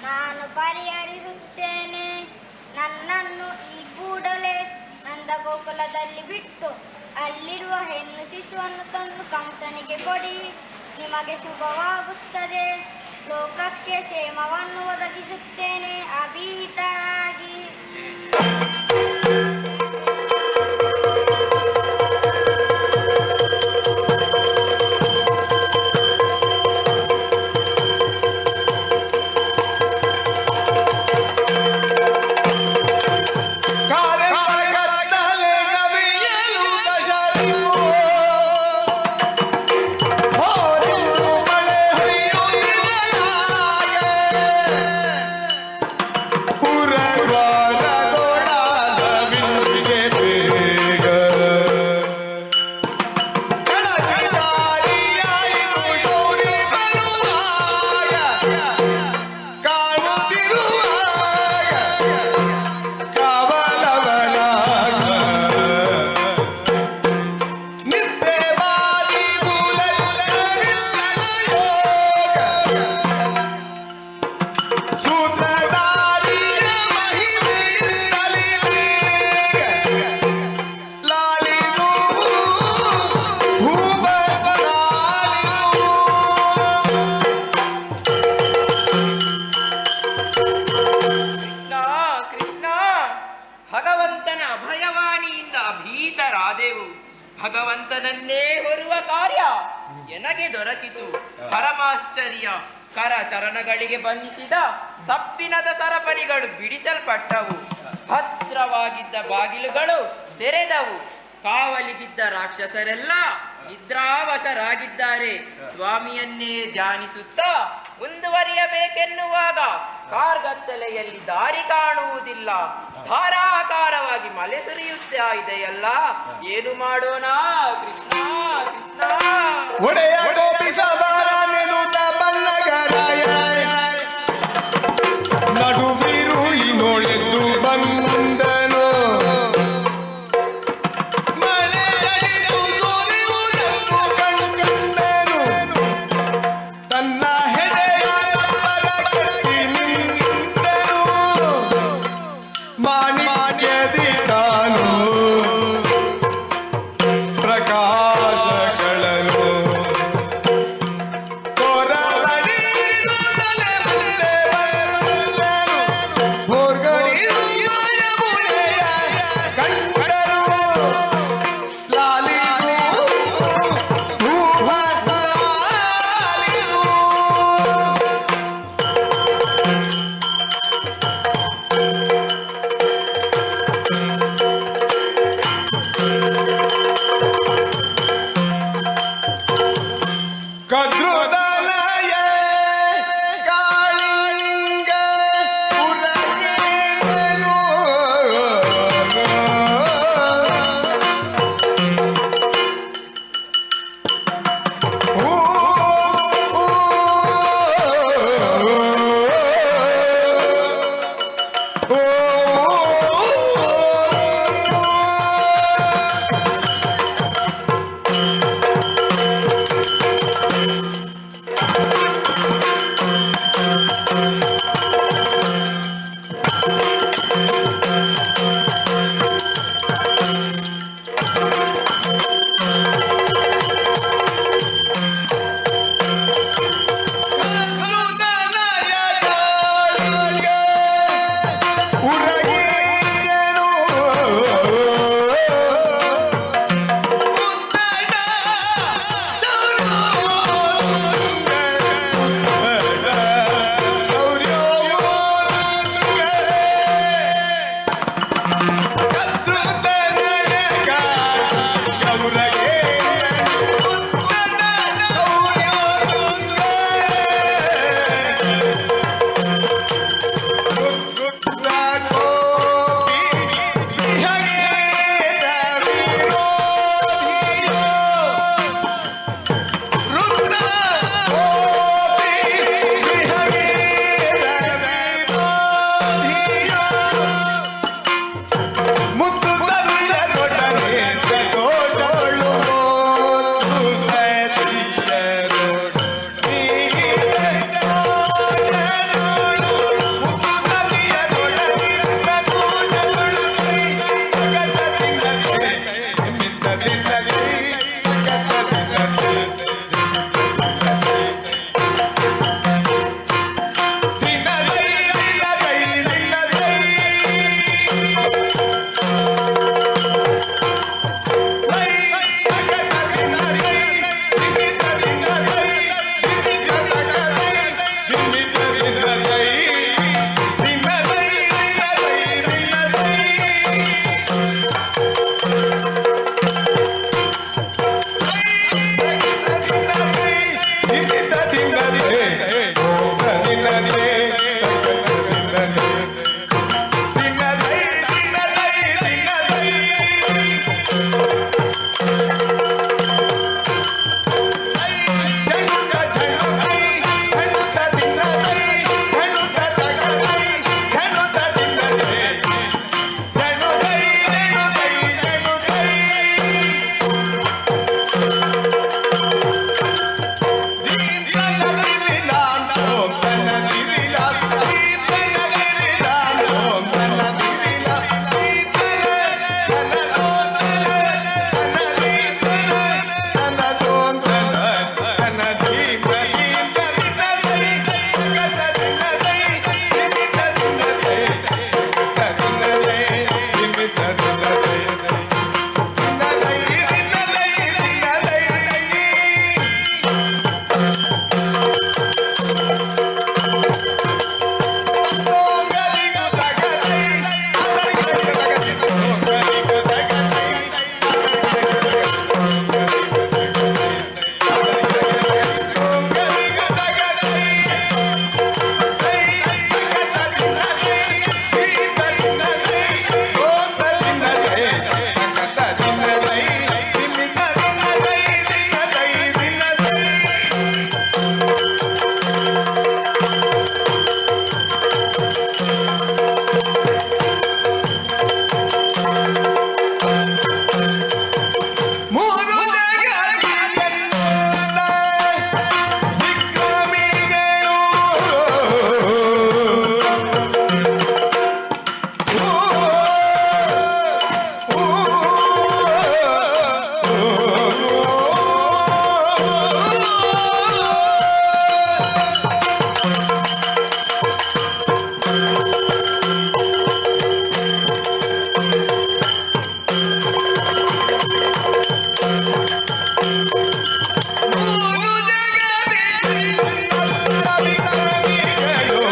ನಾನು ಪರಿಹರಿಸುತ್ತೇನೆ. ನನ್ನನ್ನು ಈ ಕೂಡಲೇ ನಂದಗೋಕುಲದಲ್ಲಿ ಬಿಟ್ಟು ಅಲ್ಲಿರುವ ಹೆಣ್ಣು ಶಿಶುವನ್ನು ತಂದು ಕಂಸನಿಗೆ ಕೊಡಿ. ನಿಮಗೆ ಶುಭವಾಗುತ್ತದೆ. ಲೋಕಕ್ಕೆ ಕ್ಷೇಮವನ್ನು ಒದಗಿಸುತ್ತೇನೆ. ಅಭೀತರಾಗಿ ಭಗವಂತನ ಅಭಯವಾಣಿಯಿಂದ ಅಭೀತರಾದೆವು. ಭಗವಂತನನ್ನೇ ಹೊರುವ ಕಾರ್ಯ ಎನಗೆ ದೊರಕಿತು. ಪರಮಾಶ್ಚರ್ಯ. ಕರ ಚರಣಗಳಿಗೆ ಬಂಧಿಸಿದ ಸಪ್ಪಿನದ ಸರಪಳಿಗಳು ಬಿಡಿಸಲ್ಪಟ್ಟವು. ಭದ್ರವಾಗಿದ್ದ ಬಾಗಿಲುಗಳು ತೆರೆದವು. ಕಾವಲಿಗಿದ್ದ ರಾಕ್ಷಸರೆಲ್ಲ ನಿದ್ರಾವಶರಾಗಿದ್ದಾರೆ. ಸ್ವಾಮಿಯನ್ನೇ ಧ್ಯಾನಿಸುತ್ತಾ ಮುಂದುವರಿಯಬೇಕೆನ್ನುವಾಗ ಕಾರ್ಗತ್ತಲೆಯಲ್ಲಿ ದಾರಿ ಕಾಣುವುದಿಲ್ಲ. ಧಾರಾಕಾರವಾಗಿ ಮಳೆ ಸುರಿಯುತ್ತಾ ಇದೆಯಲ್ಲ, ಏನು ಮಾಡೋಣ ಕೃಷ್ಣ ಕೃಷ್ಣ. ಒಡೆಯ ಗೋಪಿಸಬಾರನೆನುತ ಬನ್ನಗರಾಯ ನಡುವಿರು ಇನ್ನೊಳೆದು ಬಂದನು. ಮಳೆ ತಡೆದು ಸುರಿಯುವುದನ್ನು ಕಂಡನು. ತನ್ನ ಹೆಡೆಯ ಕಟ್ಟಿ ನಿಂತನು. ಮಾಣಿಕ್ಯದಿ ತಾನು ಪ್ರಕಾಶಗಳನ್ನು ಕದ್ರುದಲಯ ಕಾಳಿಂಗ ಪುರಗೇನು. ಮೂರು ಜಗದಿ ವಿಕ್ರಮಿಗಳು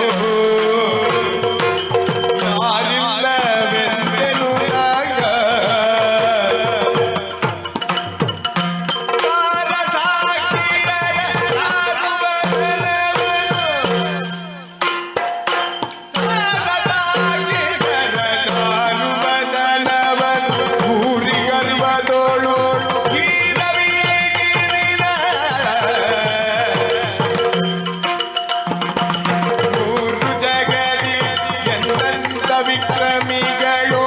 ಯಾರಿಲ್ಲವೆಂದೆನು ನಾಗ ಸಾರ ಸಾಕ್ಷಿಯರ ಊರಿ ಗರ್ವದೋಳು ಮೂರು ಜಗದಿ ಎಂದಂತ ವಿಕ್ರಮಿಗಳು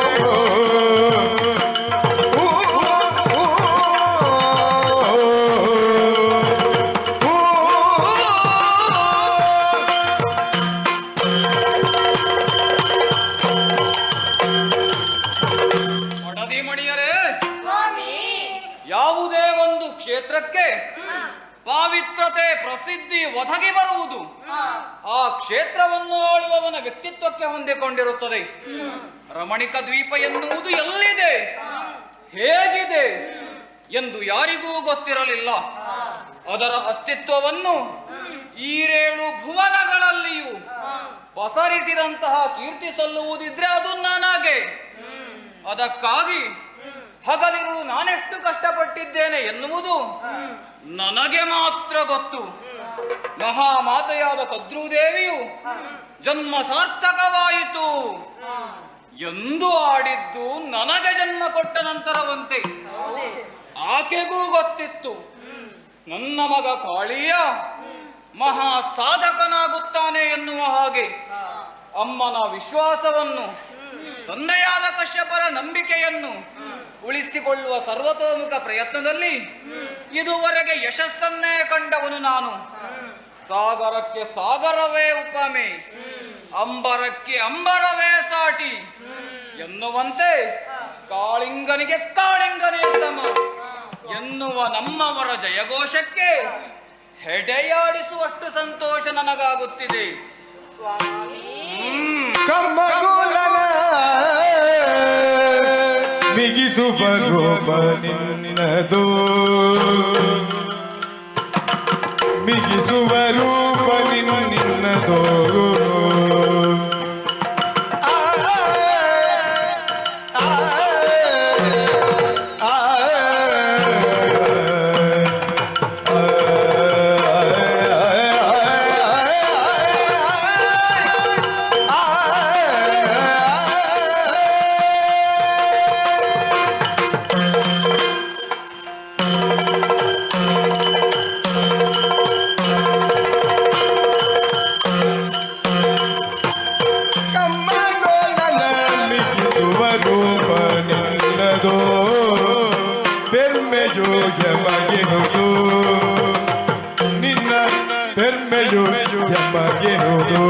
ಮಡದಿ ಮಣಿಯರೇ, ಯಾವುದೇ ಒಂದು ಕ್ಷೇತ್ರಕ್ಕೆ ಪಾವಿತ್ರತೆ ಪ್ರಸಿದ್ಧಿ ಒದಗಿ ಬರುವುದು ಆ ಕ್ಷೇತ್ರವನ್ನು ಆಳುವವನ ವ್ಯಕ್ತಿತ್ವಕ್ಕೆ ಹೊಂದಿಕೊಂಡಿರುತ್ತದೆ. ರಮಣಿಕ ದ್ವೀಪ ಎನ್ನುವುದು ಎಲ್ಲಿದೆ, ಹೇಗಿದೆ ಎಂದು ಯಾರಿಗೂ ಗೊತ್ತಿರಲಿಲ್ಲ. ಅದರ ಅಸ್ತಿತ್ವವನ್ನು ಈರೇಳು ಭುವನಗಳಲ್ಲಿಯೂ ಪಸರಿಸಿದಂತಹ ಕೀರ್ತಿ ಸಲ್ಲುವುದಿದ್ರೆ ಅದು ನನಗೆ. ಅದಕ್ಕಾಗಿ ಹಗಲಿರು ನಾನೆಷ್ಟು ಕಷ್ಟಪಟ್ಟಿದ್ದೇನೆ ಎನ್ನುವುದು ನನಗೆ ಮಾತ್ರ ಗೊತ್ತು. ಮಹಾಮಾತೆಯಾದ ಕದ್ರೂದೇವಿಯು ಜನ್ಮ ಸಾರ್ಥಕವಾಯಿತು ಎಂದು ಆಡಿದ್ದು ನನಗೆ ಜನ್ಮ ಕೊಟ್ಟ ನಂತರವಂತೆ. ಆಕೆಗೂ ಗೊತ್ತಿತ್ತು ನನ್ನ ಮಗ ಕಾಳಿಯ ಮಹಾ ಸಾಧಕನಾಗುತ್ತಾನೆ ಎನ್ನುವ ಹಾಗೆ. ಅಮ್ಮನ ವಿಶ್ವಾಸವನ್ನು, ತಂದೆಯಾದ ಕಶ್ಯಪರ ನಂಬಿಕೆಯನ್ನು ಉಳಿಸಿಕೊಳ್ಳುವ ಸರ್ವತೋಮುಖ ಪ್ರಯತ್ನದಲ್ಲಿ ಇದುವರೆಗೆ ಯಶಸ್ಸನ್ನೇ ಕಂಡವನು ನಾನು. ಸಾಗರಕ್ಕೆ ಸಾಗರವೇ ಉಪಮೆ, ಅಂಬರಕ್ಕೆ ಅಂಬರವೇ ಸಾಟಿ ಎನ್ನುವಂತೆ ಕಾಳಿಂಗನಿಗೆ ಕಾಳಿಂಗನೇ ಸಮ ಎನ್ನುವ ನಮ್ಮವರ ಜಯಘೋಷಕ್ಕೆ ಹೆಡೆಯಾಡಿಸುವಷ್ಟು ಸಂತೋಷ ನನಗಾಗುತ್ತಿದೆ. ಕಮ್ಮಗೋಲನ ಬಿಗಿಸುವ ರೂಪ ನಿನ್ನದು, ಬಿಗಿಸುವ ರೂಪ ನಿನ್ನದು. ನಿನ್ನ ಪೆರ್ಮೆಯು ಎಮಗೆ ಹೋದು.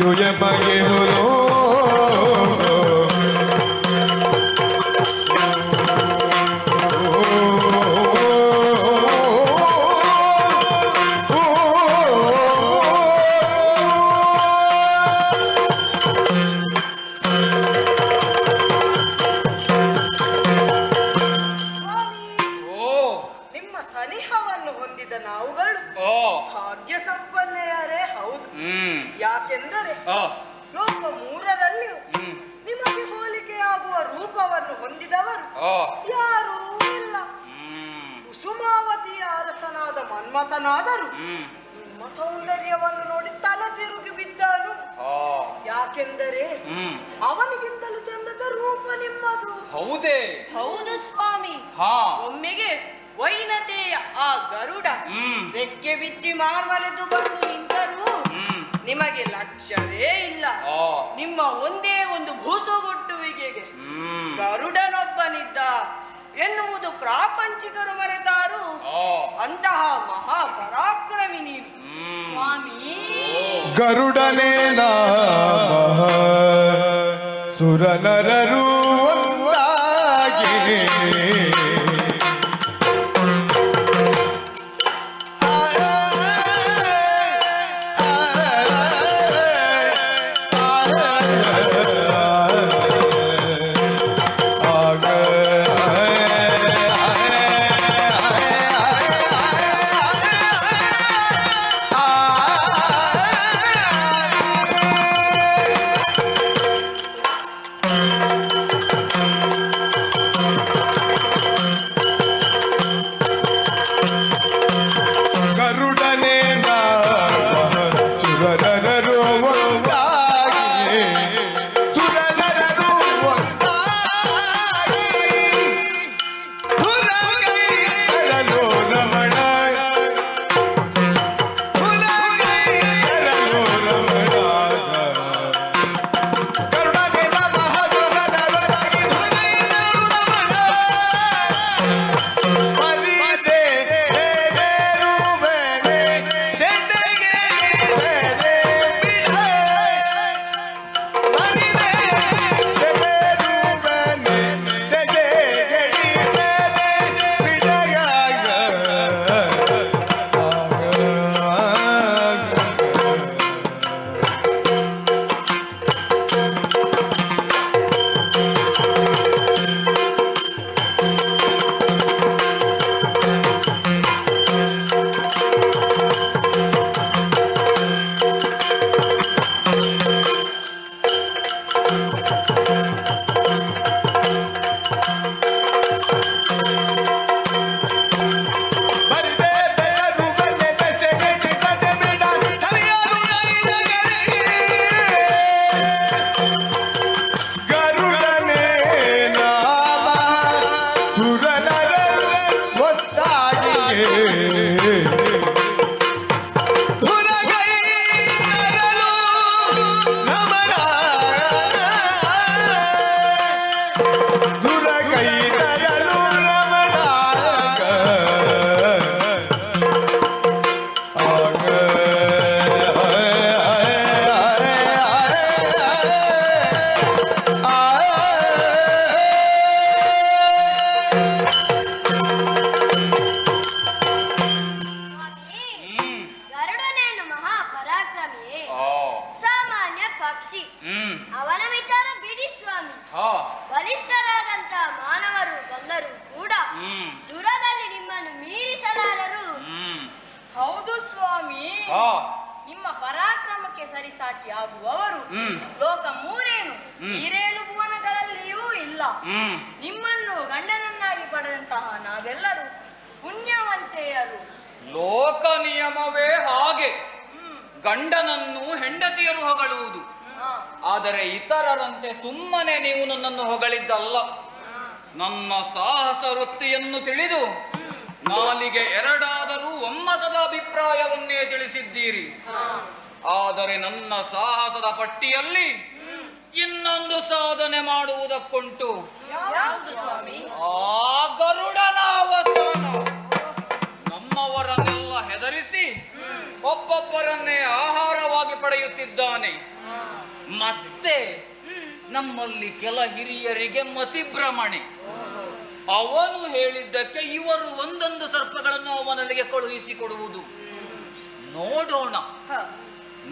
ಬೆರ್ಮೆಯು ಎಮಗೆ ಹೋದೋ ನಿಮ್ಮ ಸನಿಹವನ್ನು ಹೊಂದಿದ ನಾವುಗಳು ಭಾಗ್ಯ ಸಂಪನ್ನೆಯರೇ ಹೌದು. ಯಾಕೆಂದರೆ ಲೋಕ ಮೂರರಲ್ಲಿಯೂ ನಿಮಗೆ ಹೋಲಿಕೆಯಾಗುವ ರೂಪವನ್ನು ಹೊಂದಿದವರು ಯಾರೂ ಇಲ್ಲ. ಕುಸುಮಾವತಿಯ ಅರಸನಾದ ಮನ್ಮಥನಾದರೂ ನಿಮ್ಮ ಸೌಂದರ್ಯವನ್ನು ನೋಡಿ ತಲೆ ತಿರುಗಿ ಬಿದ್ದನು. ಯಾಕೆಂದರೆ ಅವನಿಗಿಂತಲೂ ಚಂದದ ರೂಪ ನಿಮ್ಮದು. ಹೌದೇ? ಹೌದು ಸ್ವಾಮಿ. ಒಮ್ಮೆಗೆ ವೈನತೆಯ ಆ ಗರುಡ ರೆಕ್ಕೆ ಬಿಚ್ಚಿ ಮಾರ್ಮಲೆದು ಬಂದು ನಿಂತರೂ ನಿಮಗೆ ಲಕ್ಷ್ಯವೇ ಇಲ್ಲ. ನಿಮ್ಮ ಒಂದೇ ಒಂದು ಭೂಸುಗುಟ್ಟುವಿಕೆಗೆ ಗರುಡನೊಬ್ಬನಿದ್ದ ಎನ್ನುವುದು ಪ್ರಾಪಂಚಿಕರು ಮರೆತಾರು. ಅಂತಹ ಮಹಾಪರಾಕ್ರಮಿ ನೀವು ಸ್ವಾಮಿ. ಗರುಡನೇ ನಾಮ ಸುರನರರು ಒಂದಾಗಿ ಗರುಡನೇ ನಾಮ ಸುರನರರು ಒಂದಾಗಿ ಸುರನರರು ಒಂದಾಗಿ ಹುಲಗೈಯರಲು ರಮಣ ಹುಲಗೈಯರಲು ರಮಣ ಗರುಡನೇ ನಮಃ ಸುರನರರಾಗಿ ಧುರೈರಲು ರಮಣ ಪರಿದೆ ಗರುಡನೇ ನಾಮ ಸುರನರರು ಒಂದಾಗಿ ಹುಲಗೈಯರಲು ರಮಣ ದುರಗೈಯರಲು ರಮಣ ಗರುಡನೇನು ಮಹಾಪರಾಕ್ರಮಿಯೇ ಸಾಮಾನ್ಯ ಪಕ್ಷಿ. ಅವನ ವಿಚಾರ ಬಿಡಿ ಸ್ವಾಮಿ. ಬಲಿಷ್ಠರಾದಂತಹ ಮಾನವರು ಬಂದರೂ ಕೂಡ ದೂರದಲ್ಲಿ ನಿಮ್ಮನ್ನು ಮೀರಿಸಲಾರರು. ಹೌದು ಸ್ವಾಮಿ. ನಿಮ್ಮ ಪರಾಕ್ರಮಕ್ಕೆ ಸರಿಸಾಟಿಯಾಗುವವರು ಲೋಕ ಮೂರೇನು ಈರೇಳು ಭುವನಗಳಲ್ಲಿಯೂ ಇಲ್ಲ. ನಿಮ್ಮನ್ನು ಗಂಡನನ್ನಾಗಿ ಪಡೆದಂತಹ ನಾವೆಲ್ಲರೂ ಪುಣ್ಯವಂತೆಯರು. ಲೋಕ ನಿಯಮವೇ ಹಾಗೆ. ಗಂಡನನ್ನು ಹೆಂಡತಿಯರು ಹೊಗಳುವುದು. ಆದರೆ ಇತರರಂತೆ ಸುಮ್ಮನೆ ನೀವು ನನ್ನನ್ನು ಹೊಗಳಿದ್ದಲ್ಲ. ನನ್ನ ಸಾಹಸ ವೃತ್ತಿಯನ್ನು ತಿಳಿದು ನಾಲಿಗೆ ಎರಡಾದರೂ ಒಮ್ಮತದ ಅಭಿಪ್ರಾಯವನ್ನೇ ತಿಳಿಸಿದ್ದೀರಿ. ಆದರೆ ನನ್ನ ಸಾಹಸದ ಪಟ್ಟಿಯಲ್ಲಿ ಇನ್ನೊಂದು ಸಾಧನೆ ಮಾಡುವುದಕ್ಕುಂಟು. ಆ ಗರುಡನ ಅವಸಾನ. ನಮ್ಮವರನ್ನೆಲ್ಲ ಹೆದರಿಸಿ ಒಬ್ಬೊಬ್ಬರನ್ನೇ ಆಹಾರವಾಗಿ ಪಡೆಯುತ್ತಿದ್ದಾನೆ. ಮತ್ತೆ ನಮ್ಮಲ್ಲಿ ಕೆಲ ಹಿರಿಯರಿಗೆ ಮತಿಭ್ರಮಣೆ. ಅವನು ಹೇಳಿದ್ದಕ್ಕೆ ಇವರು ಒಂದೊಂದು ಸರ್ಪಗಳನ್ನು ಅವನಲ್ಲಿಗೆ ಕಳುಹಿಸಿಕೊಡುವುದು. ನೋಡೋಣ.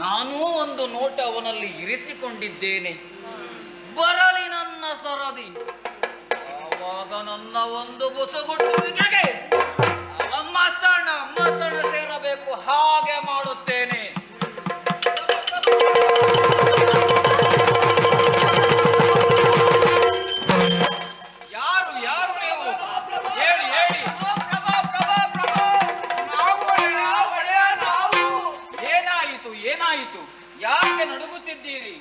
ನಾನೂ ಒಂದು ನೋಟ ಅವನಲ್ಲಿ ಇರಿಸಿಕೊಂಡಿದ್ದೇನೆ. ಬರಲಿ ನನ್ನ ಸರದಿ. ಆವಾಗ ನನ್ನ ಒಂದು ಬುಸುಗುಟ್ಟುವಿಕೆಗೆ ಮಸಣ ಸೇರಬೇಕು. ಹಾಗೆ ಮಾಡುತ್ತೇನೆ. ಯಾರು ಯಾರು ನೀವು? ಹೇಳಿ ಹೇಳಿ. ಏನಾಯಿತು ಏನಾಯಿತು? ಯಾಕೆ ನಡುಗುತ್ತಿದ್ದೀರಿ?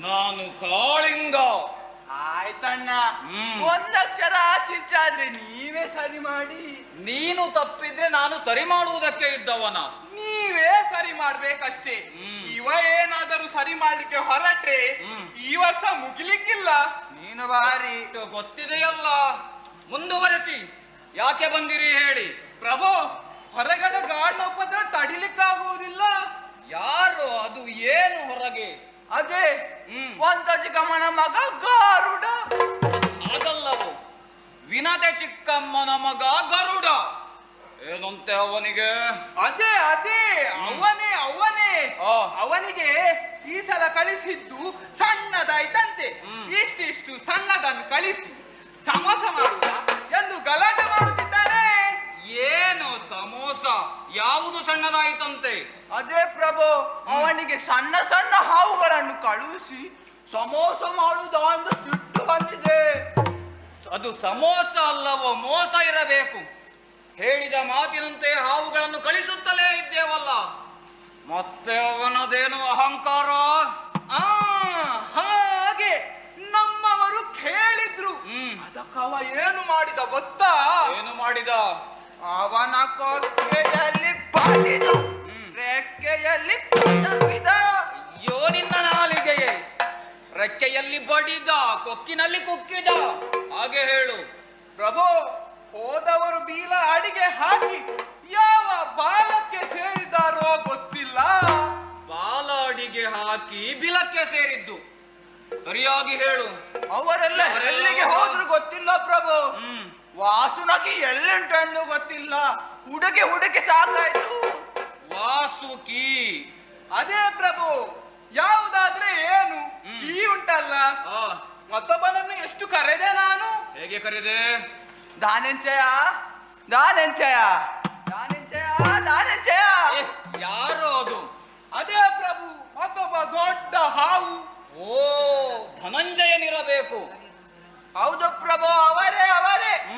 ನಾನು ಕಾಳಿಂಗ. ಆಯ್ತಣ್ಣ, ಒಂದಕ್ಷರ ಚಿಚ್ಚಾದ್ರೆ ನೀವೇ ಸರಿ ಮಾಡಿ. ನೀನು ತಪ್ಪಿದ್ರೆ ನಾನು ಸರಿ ಮಾಡುವುದಕ್ಕೆ ಇದ್ದವನ. ನೀವೇ ಸರಿ ಮಾಡ್ಬೇಕಷ್ಟೇ. ಇವ ಏನಾದರೂ ಸರಿ ಮಾಡ್ಲಿಕ್ಕೆ ಹೊರಟ್ರೆ ಈ ವರ್ಷ ಮುಗಿಲಿಕ್ಕಿಲ್ಲ. ನೀನು ಬಾರಿ ಗೊತ್ತಿದೆಯಲ್ಲ. ಮುಂದುವರೆಸಿ. ಯಾಕೆ ಬಂದಿರಿ ಹೇಳಿ. ಪ್ರಭು, ಹೊರಗಡೆ ಗಾಢ ಉಪದ್ರ ತಡಿಲಿಕ್ಕಾಗುವುದಿಲ್ಲ. ಯಾರು ಅದು? ಏನು ಹೊರಗೆ? ಅದೇ ಒಂದ ಚಿಕ್ಕಮ್ಮನ ಮಗ ಗರುಡ. ಆಗಲ್ಲವು. ವಿನತೆ ಚಿಕ್ಕಮ್ಮನ ಮಗ ಗರುಡ. ಏನಂತೆ ಅವನಿಗೆ? ಅದೇ ಅವನೇ ಅವನಿಗೆ ಈ ಸಲ ಕಳಿಸಿದ್ದು ಸಣ್ಣದಾಯ್ತಂತೆ. ಇಷ್ಟಿಷ್ಟು ಸಣ್ಣದನ್ನು ಕಳಿಸಿ ಸಮೋಸ ಮಾಡುವ ಎಂದು ಗಲಾಟೆ ಮಾಡುತ್ತಿದ್ದಾನೆ. ಏನು ಸಮೋಸ? ಯಾವುದು ಸಣ್ಣದಾಯಿತಂತೆ? ಅದೇ ಪ್ರಭು, ಅವನಿಗೆ ಸಣ್ಣ ಸಣ್ಣ ಹಾವುಗಳನ್ನು ಕಳುಹಿಸಿ ಸಮೋಸ ಮಾಡುವುದ ಎಂದು ಸಿಟ್ಟು ಬಂದಿದೆ. ಅದು ಸಮೋಸ ಅಲ್ಲವೋ, ಮೋಸ ಇರಬೇಕು. ಹೇಳಿದ ಮಾತಿನಂತೆ ಹಾವುಗಳನ್ನು ಕಳಿಸುತ್ತಲೇ ಇದ್ದೇವಲ್ಲ. ಮತ್ತೆ ಅವನದೇನು ಅಹಂಕಾರ? ಹಾಗೆ ನಮ್ಮವರು ಕೇಳಿದ್ರು. ಅದಕ್ಕವ ಏನು ಮಾಡಿದ ಗೊತ್ತಾ? ಏನು ಮಾಡಿದ? ಅವನ ಕೊಕ್ಕೆಯಲ್ಲಿ ಬಡಿದು ರೆಕ್ಕೆಯಲ್ಲಿ ಪದವಿದ. ಅಯ್ಯೋ ನಿನ್ನ ನಾಲಿಗೆಯೇ! ರೆಕ್ಕೆಯಲ್ಲಿ ಬಡಿದ, ಕೊಕ್ಕಿನಲ್ಲಿ ಕುಕ್ಕಿದ. ಹಾಗೆ ಹೇಳು. ಪ್ರಭು, ಹೋದವರು ಬೀಲ ಅಡಿಗೆ ಹಾಕಿ ಯಾವ ಬಾಲಕ್ಕೆ ಸೇರಿದಾರೋ ಗೊತ್ತಿಲ್ಲ. ಬಾಲ ಅಡಿಗೆ ಹಾಕಿ ಬಿಲಕ್ಕೆ ಸೇರಿದ್ದು. ಸರಿಯಾಗಿ ಹೇಳು. ಅವರೆಲ್ಲ ಎಲ್ಲಿಗೆ ಹೋದ್ರು ಗೊತ್ತಿಲ್ಲ ಪ್ರಭು. ವಾಸುನಕಿ ಎಲ್ಲುಂಟು ಗೊತ್ತಿಲ್ಲ. ಹುಡುಕೆ ಸಾಕಾಯ್ತು. ವಾಸುಕಿ? ಅದೇ ಪ್ರಭು, ಯಾವುದಾದ್ರೆ ಏನು? ಈ ಉಂಟಲ್ಲ, ಮತ್ತೊಬ್ಬನನ್ನು ಎಷ್ಟು ಕರೆದೆ ನಾನು. ಹೇಗೆ ಕರೆದೆ? ದಾನೆಂಚಯ. ಯಾರು ಅದು? ಅದೇ ಪ್ರಭು, ಮತ್ತೊಬ್ಬ ದೊಡ್ಡ ಹಾವು. ಓ, ಧನಂಜಯನಿರಬೇಕು. ಹೌದು ಪ್ರಭು, ಅವರೇ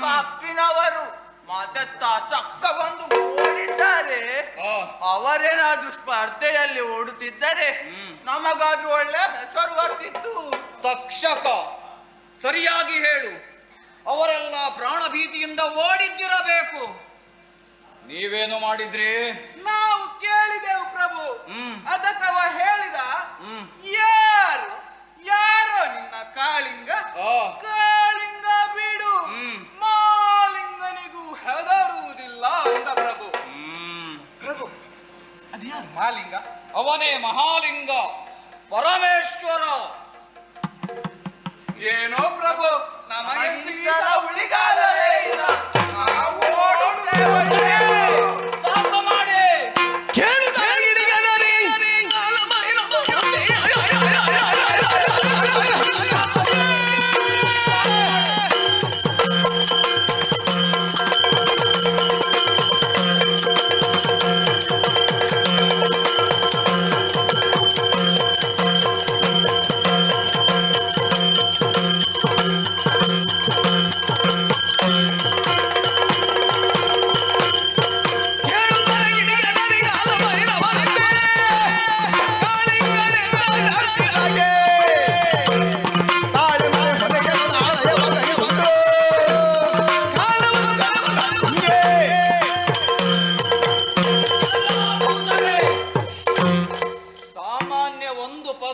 ಕಪ್ಪಿನವರು. ಮದತ್ತ ಸಕ್ಕ ಬಂದು ಓಡಿದ್ದಾರೆ. ಅವರೇನಾದ್ರೂ ಸ್ಪರ್ಧೆಯಲ್ಲಿ ಓಡುತ್ತಿದ್ದರೆ ನಮಗಾದ್ರೂ ಒಳ್ಳೆ ಹೆಸರು ಬರ್ತಿತ್ತು. ತಕ್ಷಕ. ಸರಿಯಾಗಿ ಹೇಳು. ಅವರೆಲ್ಲ ಪ್ರಾಣ ಭೀತಿಯಿಂದ ಓಡಿದ್ದಿರಬೇಕು. ನೀವೇನು ಮಾಡಿದ್ರಿ? ನಾವು ಕೇಳಿದೆವು ಪ್ರಭು. ಅದಕ್ಕವ ಹೇಳಿದ, ಯಾರೋ ನಿನ್ನ ಕಾಳಿಂಗ. ಕಾಳಿಂಗ ಬಿಡು, ಮಾಲಿಂಗನಿಗೂ ಹೆದರುವುದಿಲ್ಲ ಅಂದ ಪ್ರಭು. ಅದ್ಯಾರು ಮಾಲಿಂಗ? ಅವನೇ ಮಹಾಲಿಂಗ, ಪರಮೇಶ್ವರ. ಏನೋ ಪ್ರಭು, ನಮಗೆ ಉಳಿಗಾಲವೇ ಇಲ್ಲ. ಸಾಕು ಮಾಡಿ. ಕೇಳಿದ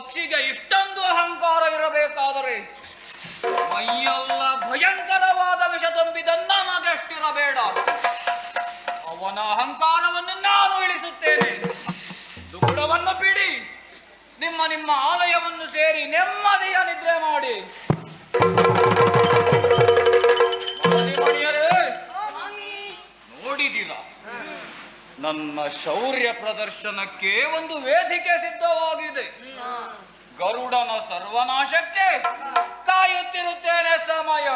ಪಕ್ಷಿಗೆ ಇಷ್ಟೊಂದು ಅಹಂಕಾರ ಇರಬೇಕಾದರೆ ಮೈಯೆಲ್ಲ ಭಯಂಕರವಾದ ವಿಷ ತುಂಬಿದನ್ನ ನಮಗೆಷ್ಟಿರಬೇಡ. ಅವನ ಅಹಂಕಾರವನ್ನು ನಾನು ಇಳಿಸುತ್ತೇನೆ. ದುಗುಡವನ್ನು ಬಿಡಿ, ನಿಮ್ಮ ನಿಮ್ಮ ಆಲಯವನ್ನು ಸೇರಿ ನೆಮ್ಮದಿಯ ನಿದ್ರೆ ಮಾಡಿ. ಮಣಿಯರೇ, ನೋಡಿದಿರ ನನ್ನ ಶೌರ್ಯ ಪ್ರದರ್ಶನಕ್ಕೆ ಒಂದು ವೇದಿಕೆ ಸಿದ್ಧವಾಗಿದೆ. ಗರುಡನ ಸರ್ವನಾಶಕ್ಕೆ ಕಾಯುತ್ತಿರುತ್ತೇನೆ. ಸಮಯ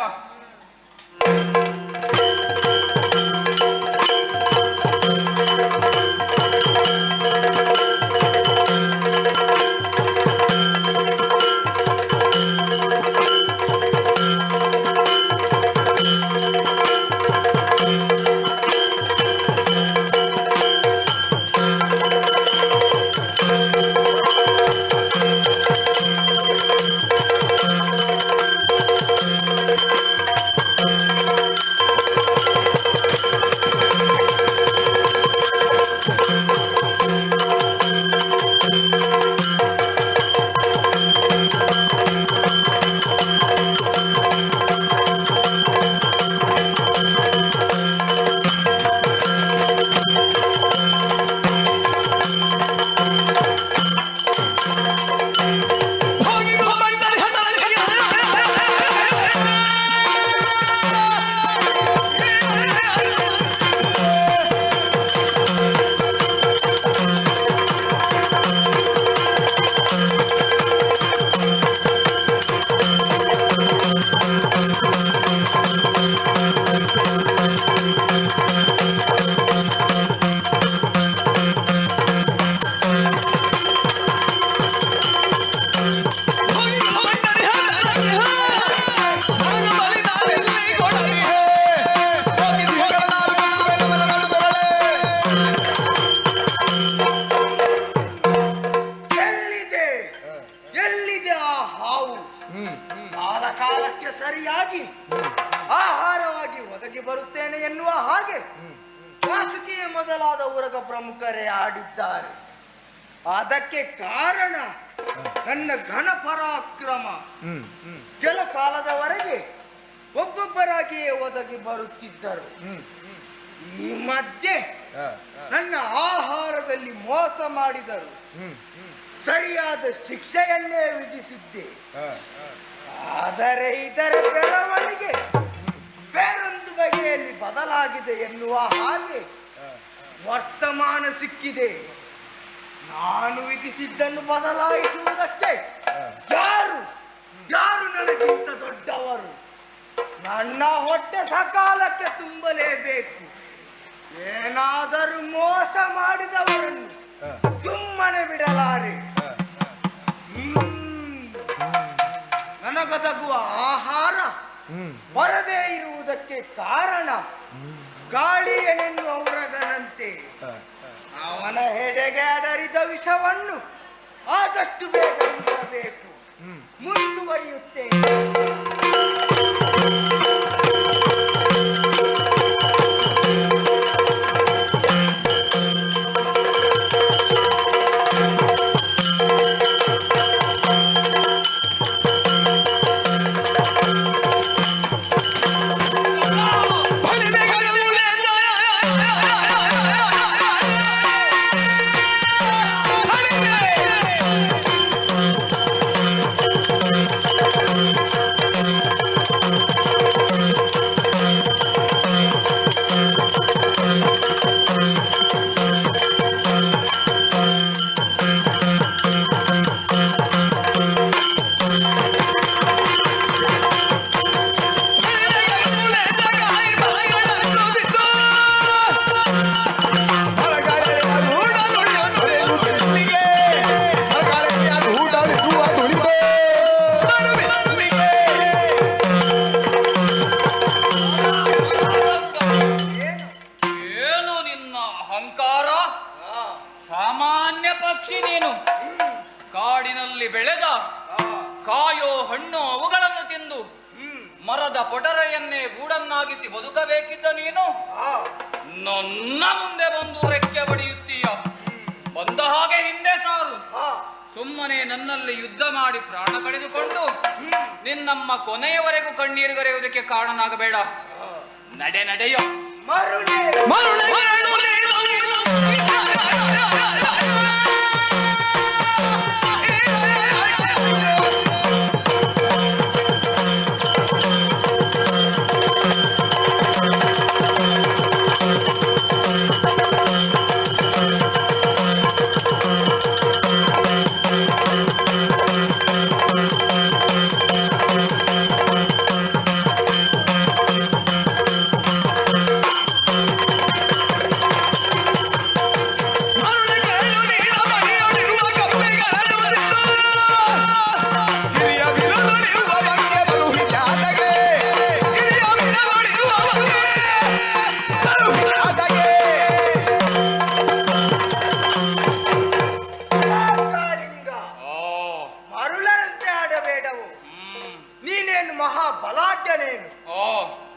ಸರಿಯಾಗಿ ಆಹಾರವಾಗಿ ಒದಗಿ ಬರುತ್ತೇನೆ ಎನ್ನುವ ಹಾಗೆ ವಾಸುಕಿ ಮೊದಲಾದ ಊರಗ ಪ್ರಮುಖರೇ ಆಡಿದ್ದಾರೆ. ಅದಕ್ಕೆ ಕಾರಣ ನನ್ನ ಘನ ಪರಾಕ್ರಮ. ಕೆಲ ಕಾಲದವರೆಗೆ ಒಬ್ಬೊಬ್ಬರಾಗಿಯೇ ಒದಗಿ ಬರುತ್ತಿದ್ದರು. ಈ ಮಧ್ಯೆ ನನ್ನ ಆಹಾರದಲ್ಲಿ ಮೋಸ ಮಾಡಿದರು. ಸರಿಯಾದ ಶಿಕ್ಷೆಯನ್ನೇ ವಿಧಿಸಿದ್ದೆ. ಆದರೆ ಇದರ ಬೆಳವಣಿಗೆ ಬೇರೊಂದು ಬಗೆಯಲ್ಲಿ ಬದಲಾಗಿದೆ ಎನ್ನುವ ಹಾಗೆ ವರ್ತಮಾನ ಸಿಕ್ಕಿದೆ. ನಾನು ವಿಧಿಸಿದ್ದನ್ನು ಬದಲಾಯಿಸುವುದಕ್ಕೆ ಯಾರು ನನಗಿಂತ ದೊಡ್ಡವರು? ನನ್ನ ಹೊಟ್ಟೆ ಸಕಾಲಕ್ಕೆ ತುಂಬಲೇಬೇಕು. ಏನಾದರೂ ಮೋಸ ಮಾಡಿದವರನ್ನು ಸುಮ್ಮನೆ ಬಿಡಲಾರೆ. ನನಗೊದಗುವ ಆಹಾರ ಬರದೇ ಇರುವುದಕ್ಕೆ ಕಾರಣ ಗಾಳಿಯನೆನ್ನುವ ಔರಗನಂತೆ ಅವನ ಹೆಡೆಗೆ ಅದರಿದ ವಿಷವನ್ನು ಆದಷ್ಟು ಬೇಗ ಇರಬೇಕು. ಮುಂದುವರಿಯುತ್ತೇನೆ. ಮರದ ಪೊಟರೆಯನ್ನೇ ಗೂಡನ್ನಾಗಿಸಿ ಬದುಕಬೇಕಿದ್ದ ನೀನು ನನ್ನ ಮುಂದೆ ಬಂದು ರೆಕ್ಕೆ ಬಡಿಯುತ್ತೀಯ. ಬಂದ ಹಾಗೆ ಹಿಂದೆ ಸಾರು. ಸುಮ್ಮನೆ ನನ್ನಲ್ಲಿ ಯುದ್ಧ ಮಾಡಿ ಪ್ರಾಣ ಕಳೆದುಕೊಂಡು ನಿನ್ನಮ್ಮ ಕೊನೆಯವರೆಗೂ ಕಣ್ಣೀರುಗರೆಯುವುದಕ್ಕೆ ಕಾರಣನಾಗಬೇಡ. ನಡೆಯೋ ಮರುಳೇ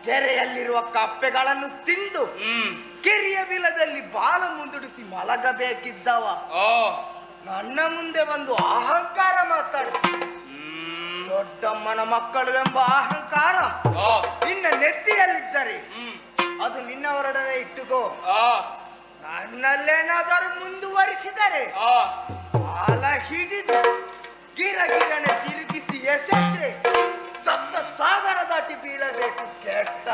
ಕೆರೆಯಲ್ಲಿರುವ ಕಪ್ಪೆಗಳನ್ನು ತಿಂದು ಕೆರೆಯ ಬಿಲದಲ್ಲಿ ಬಾಲ ಮುಂದುಡಿಸಿ ಮಲಗಬೇಕಿದ್ದವ ನನ್ನ ಮುಂದೆ ಬಂದು ಅಹಂಕಾರ ಮಾತಾಡ್ತೀನಿ. ದೊಡ್ಡಮ್ಮನ ಮಕ್ಕಳುವೆಂಬ ಅಹಂಕಾರ ನಿನ್ನ ನೆತ್ತಿಯಲ್ಲಿದ್ದರೆ ಅದು ನಿನ್ನವರೊಡನೆ ಇಟ್ಟುಕೋ. ನನ್ನಲ್ಲೇನಾದರೂ ಮುಂದುವರಿಸಿದರೆ ಬಾಲ ಹಿಡಿದು ಗಿರಗಿರನೆ ತಿರುಗಿಸಿ ಎಸೆದ್ರೆ ಸಪ್ತ ಸಾಗರ ದಾಟಿ ಬೀಳಬೇಕು. ಕೆಟ್ಟ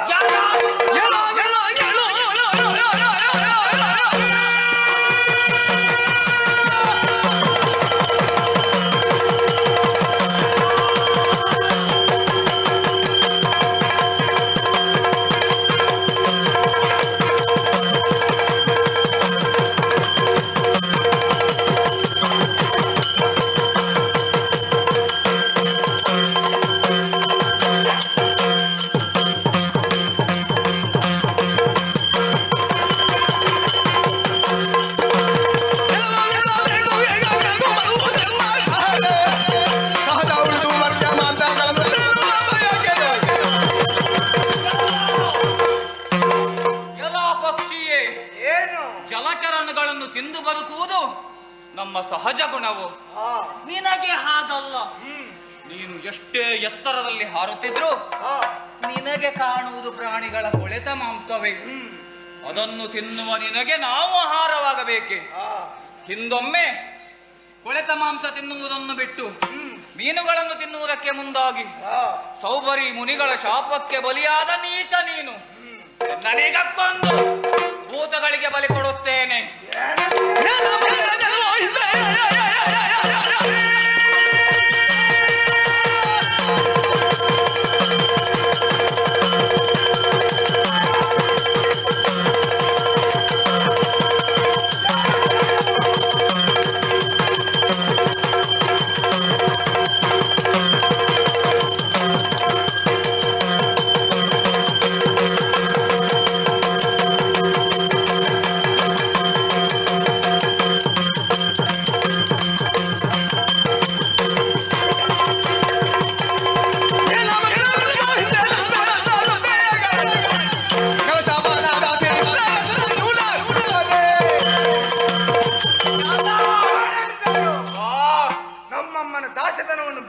ಜಲಚರಣಗಳನ್ನು ತಿಂದು ಬದುಕುವುದು ನಮ್ಮ ಸಹಜ ಗುಣವು. ನಿನಗೆ ಹಾಗಲ್ಲ. ನೀನು ಎಷ್ಟೇ ಎತ್ತರದಲ್ಲಿ ಹಾರುತ್ತಿದ್ರು ನಿನಗೆ ಕಾಣುವುದು ಪ್ರಾಣಿಗಳ ಕೊಳೆತ ಮಾಂಸವೇ. ಅದನ್ನು ತಿನ್ನುವ ನಿನಗೆ ನಾವು ಆಹಾರವಾಗಬೇಕೆ? ಹಿಂದೊಮ್ಮೆ ಕೊಳೆತ ಮಾಂಸ ತಿನ್ನುವುದನ್ನು ಬಿಟ್ಟು ಮೀನುಗಳನ್ನು ತಿನ್ನುವುದಕ್ಕೆ ಮುಂದಾಗಿ ಸೌಬರಿ ಮುನಿಗಳ ಶಾಪಕ್ಕೆ ಬಲಿಯಾದ ನೀಚ ನೀನು. ನನಗಕ್ಕೊಂದು ಭೂತಗಳಿಗೆ ಬಲಿ ಕೊಡುತ್ತೇನೆ.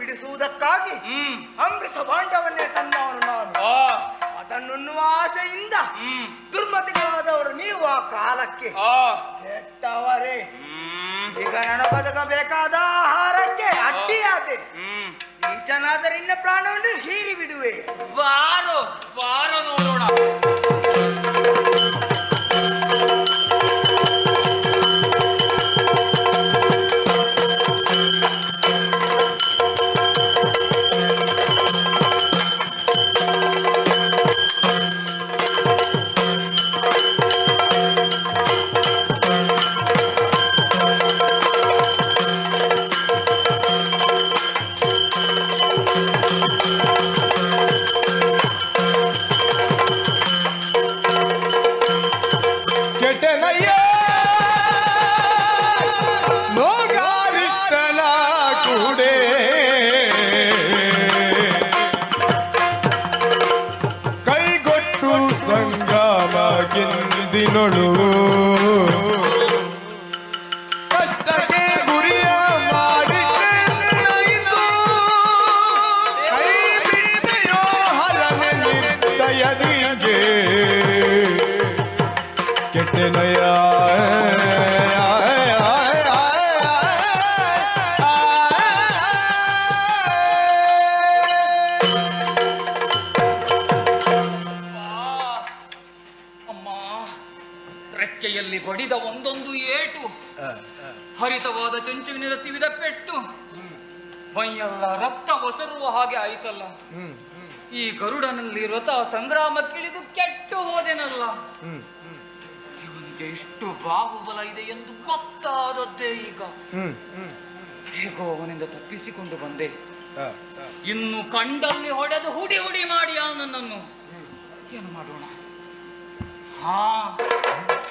ಬಿಡಿಸುವುದಕ್ಕಾಗಿ ಅಮೃತ ಭಾಂಡವನ್ನೇ ತಂದವನು ನಾನು. ಅದನ್ನುಣ್ಣುವ ಆಸೆಯಿಂದ ದುರ್ಮತಿಗಳಾದವರು ನೀವು ಆ ಕಾಲಕ್ಕೆ ಕೆಟ್ಟವರೇ. ಈಗ ನಾನು ಬದುಕಬೇಕಾದ ಆಹಾರಕ್ಕೆ ಅಡ್ಡಿಯಾದೆ. ನೀಚನಾದರೆ ನಿನ್ನ ಪ್ರಾಣವನ್ನು ಹೀರಿ ಬಿಡುವೆ. ಬಾರೋ ಬಾರೋ ನೋಡೋಣ. ಕೆಟ್ಟನಯ್ಯ ಹರಿತವಾದ ಚಂಚುವಿನಿಂದ ತಿವಿದ ಪೆಟ್ಟು ಮೈಯೆಲ್ಲ ರಕ್ತ ಒಸರುವ ಹಾಗೆ ಆಯಿತಲ್ಲ. ಈ ಗರುಡನಲ್ಲಿ ವ್ರತ ಸಂಗ್ರಾಮಕ್ಕಿಳಿದು ಕೆಟ್ಟು ಹೋದೆನಲ್ಲ. ಇವನಿಗೆ ಎಷ್ಟು ಬಾಹುಬಲ ಇದೆ ಎಂದು ಗೊತ್ತಾದದ್ದೇ ಈಗ. ಹೇಗೋ ಅವನಿಂದ ತಪ್ಪಿಸಿಕೊಂಡು ಬಂದೆ. ಇನ್ನು ಕಂಡಲ್ಲಿ ಹೊಡೆದು ಹುಡಿ ಹುಡಿ ಮಾಡಿ ನನ್ನನ್ನು ಏನು ಮಾಡೋಣ?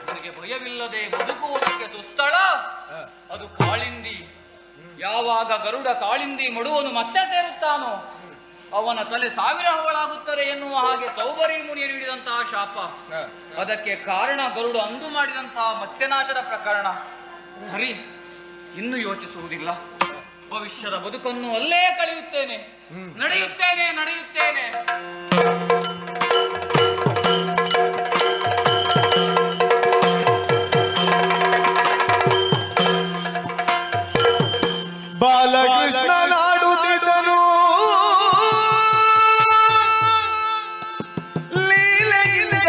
ನನಗೆ ಭಯವಿಲ್ಲದೆ ಬದುಕುವುದಕ್ಕೆ ಸುಸ್ಥಳ ಅದು ಕಾಳಿಂದಿ. ಯಾವಾಗ ಗರುಡ ಕಾಳಿಂದಿ ಮಡುವನು ಮತ್ತೆ ಸೇರುತ್ತಾನೋ ಅವನ ತಲೆ 1000 ಹೋಳಾಗುತ್ತದೆ ಎನ್ನುವ ಹಾಗೆ ಸೌಬರಿ ಮುನಿಯರು ನೀಡಿದಂತಹ ಶಾಪ. ಅದಕ್ಕೆ ಕಾರಣ ಗರುಡ ಅಂದು ಮಾಡಿದಂತಹ ಮತ್ಸ್ಯನಾಶದ ಪ್ರಕರಣ. ಸರಿ, ಇನ್ನು ಯೋಚಿಸುವುದಿಲ್ಲ. ಭವಿಷ್ಯದ ಬದುಕನ್ನು ಅಲ್ಲೇ ಕಳೆಯುತ್ತೇನೆ. ನಡೆಯುತ್ತೇನೆ. ಬಾಲಕೃಷ್ಣ ನಾಡುತ್ತಿದ್ದನು ಲೀಲೆಯಿಂದ.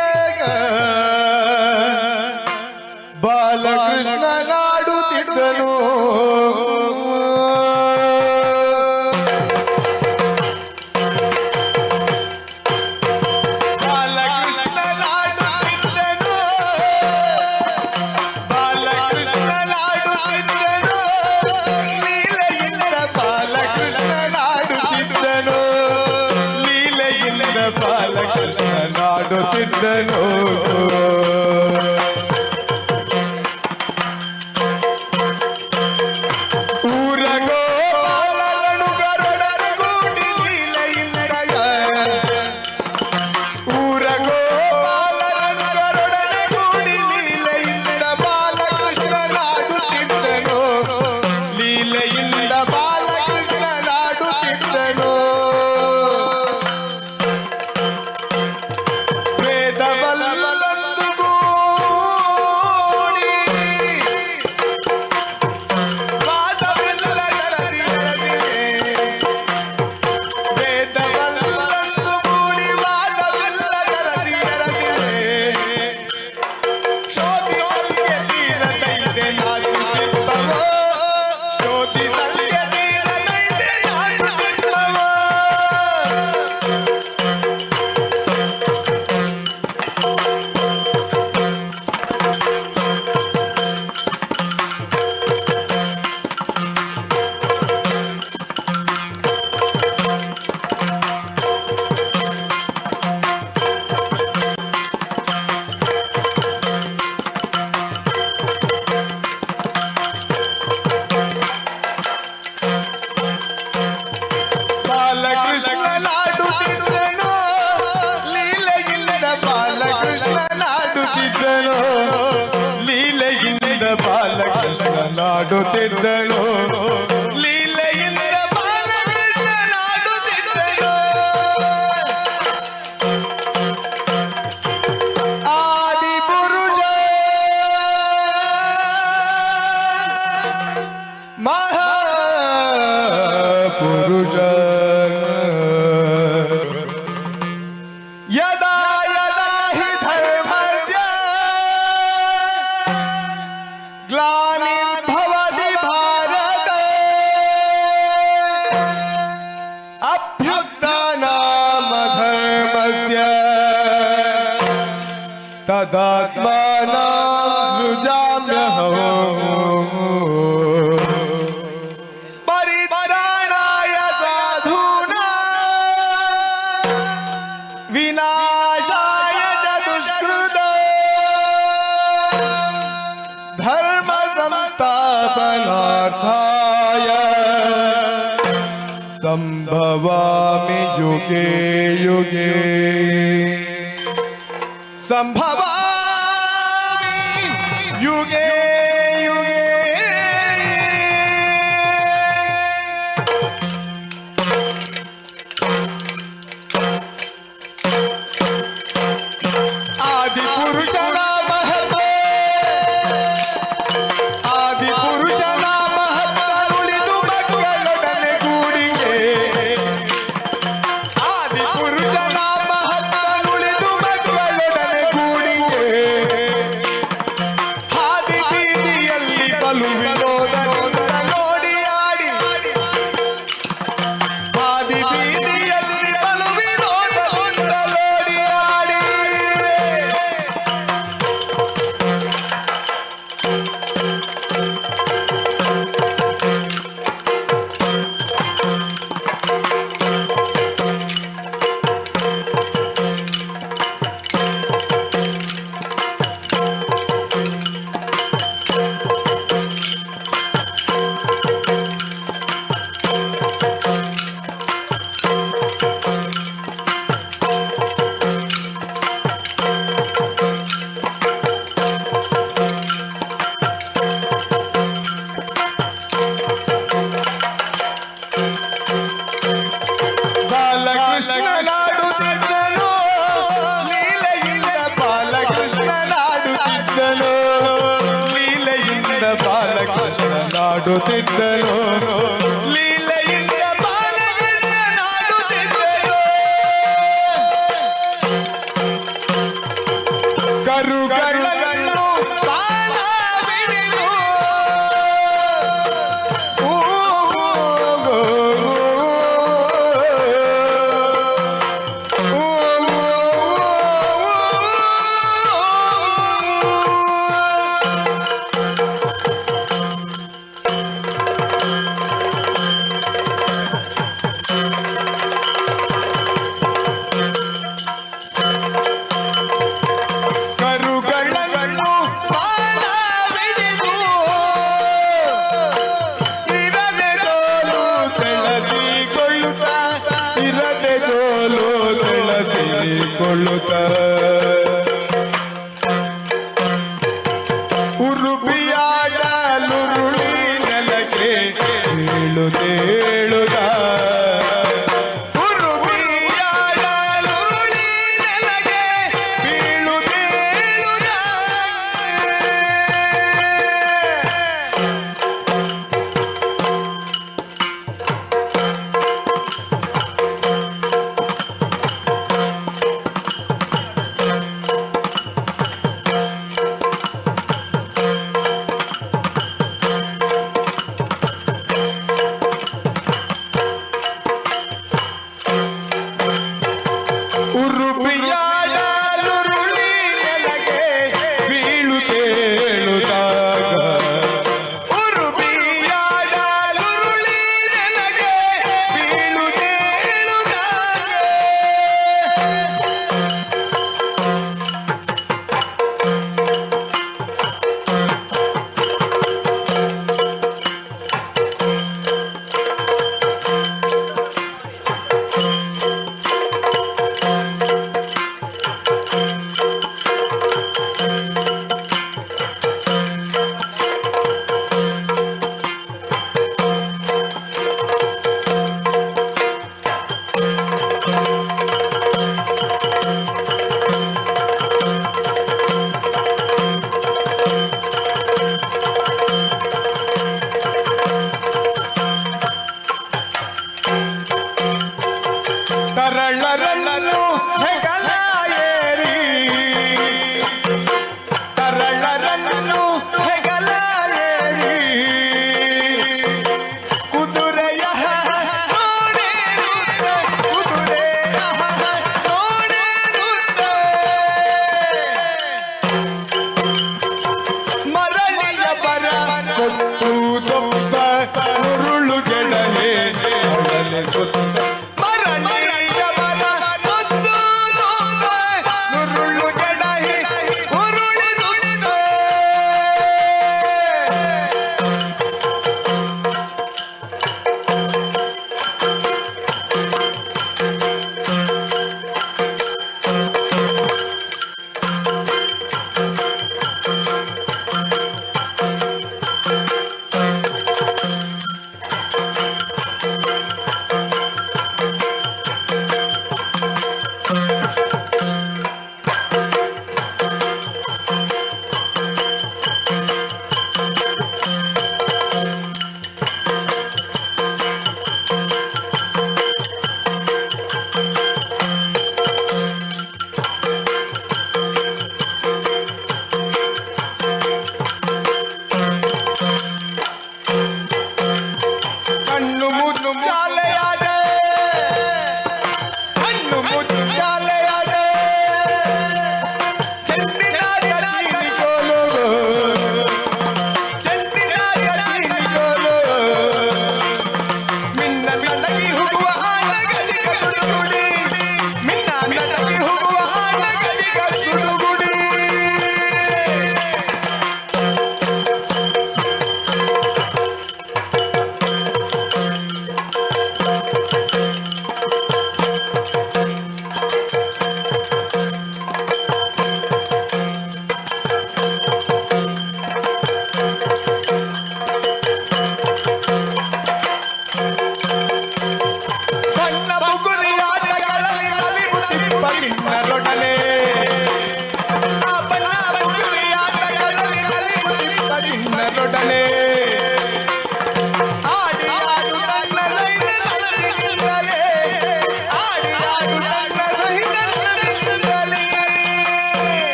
ಬಾಲಕೃಷ್ಣ ನಾಡುತ್ತಿದ್ದನು ನಾಡುತ್ತಿದ್ದನು. ಊರಗೋ ಬಾಲಗಳು ಗರುಡರಗೂಡಿ ಲೀಲೆಯಿಂದ. ಊರಗೋ ಬಾಲಗಳು ಗರುಡರಗೂಡಿ ಲೀಲೆಯಿಂದ ಬಾಲಕೃಷ್ಣ ನಾಡುತ್ತಿದ್ದನು. ಲೀಲೆಯಿಂದ ಬಾಲಕೃಷ್ಣ ನಾಡುತ್ತಿದ್ದನು. ನಾಡುತ್ತಿದ್ದನು. ಲೀಲೆಯಿಂದ ಬಾಲಕೃಷ್ಣ ನಾಡುತ್ತಿದ್ದನು. ಆದಿಪುರುಷ ಮಹಾಪುರುಷ ಯದಾ ಯದಾ ಹಿ ಧರ್ಮಸ್ಯ ಗ್ಲಾನಿರ್ಭವತಿ ಭಾರತ ಅಭ್ಯುತ್ಥಾನಮಧರ್ಮಸ್ಯ ತದಾತ್ಮಾನಂ ಸೃಜಾಮ್ಯಹಂ ಪರಿತ್ರಾಣಾಯ ಸಾಧೂನಾಂ ವಿನಾಶಾಯ ಚ ದುಷ್ಕೃತಾಂ ಧರ್ಮ ಸಂಸ್ಥಾಪನಾರ್ಥಾಯ ಸಂಭವಾಮಿ ಯುಗೇ ಯುಗೇ. ಸಂಭವಾಮಿ ಯುಗೇ ಯುಗೇ. ಆದಿಪುರುಷನ ಮಹತ್ವ ಆದಿಪುರುಷನ ಮಹತ್ವ ಉಳಿದು ಮಕ್ಕಳೊಡನೆ ಗೂಡಿಗೆ. ಆದಿಪುರುಷನ ಮಹತ್ವ ಉಳಿದು ಮಕ್ಕಳೊಡನೆ ಗೂಡಿಗೆ. ಹಾದಿ ಬಲು ವಿನೋದದಿಂದ ನೋಡಿ ಆಡಿ ಹಾದಿ ಬೀದಿಯಲ್ಲಿ ಬಲು ವಿನೋದದಿಂದ ನೋಡಿ ಆಡಿ ಬಾಲಕೃಷ್ಣನಾಡುತ್ತಿದ್ದನು ಲೀಲೆಯಿಂದ ಬಾಲಕೃಷ್ಣನಾಡುತ್ತಿದ್ದನು ಲೀಲೆಯಿಂದ ಬಾಲಕೃಷ್ಣನಾಡುತ್ತಿದ್ದನು ಲೀಲೆಯಿಂದ ಬಾಲಕೃಷ್ಣನಾಡುತ್ತಿದ್ದನು ಕರುಗಳನ್ನು ಸಾಲವಿಡಿದು ಕರುಗಳನ್ನು ಸಾಲವಿಡಿದು ಇರದೆ ಜೋಲು ಬೆಳಸಿಕೊಳ್ಳುತ್ತಾ ಇರದೆ ಜೋಲು ಬೆಳಸಿಕೊಳ್ಳುತ್ತಾ ಉರುಪಿಯಾಡಲುರುಳಿ ನೆಲಕ್ಕೆ ಬೀಳುತ್ತೇಳುತ್ತ ಉರುಪಿಯಾಡಲುರುಳಿ ನೆಲಕ್ಕೆ ಬೀಳುತ್ತೇಳುತ್ತ ಉರುಪಿಯಾಡಲುರುಳಿ ನೆಲಕ್ಕೆ ಬೀಳುತ್ತೇಳುತ್ತಾಗ ಉರುಪಿಯಾಡಲುರುಳಿ ನೆಲಕ್ಕೆ ಬೀಳುತ್ತೇಳುತ್ತಾಗ ತರಳರನ್ನು ಹೆಗಲ ಏರಿ ತರಳರನ್ನು ಹೆಗಲ ಏರಿ ಕುದುರೆಯ ನೋಡೇನುತ್ತ ಕುದುರೆಯ ನೋಡೇನುತ್ತ ಮರಳಿಯ ಬರ ಕೊತ್ತು ದೊಬ್ಬ ಉರುಳು ಗೆಳಹೆ ಅಳಲೆ ಕೊತ್ತ ಮರಳಿಯ ಬರ ಕೊತ್ತು ದೊಬ್ಬ ಉರುಳು ಗೆಳಹೆ ಉರುಳಿದುತ್ತ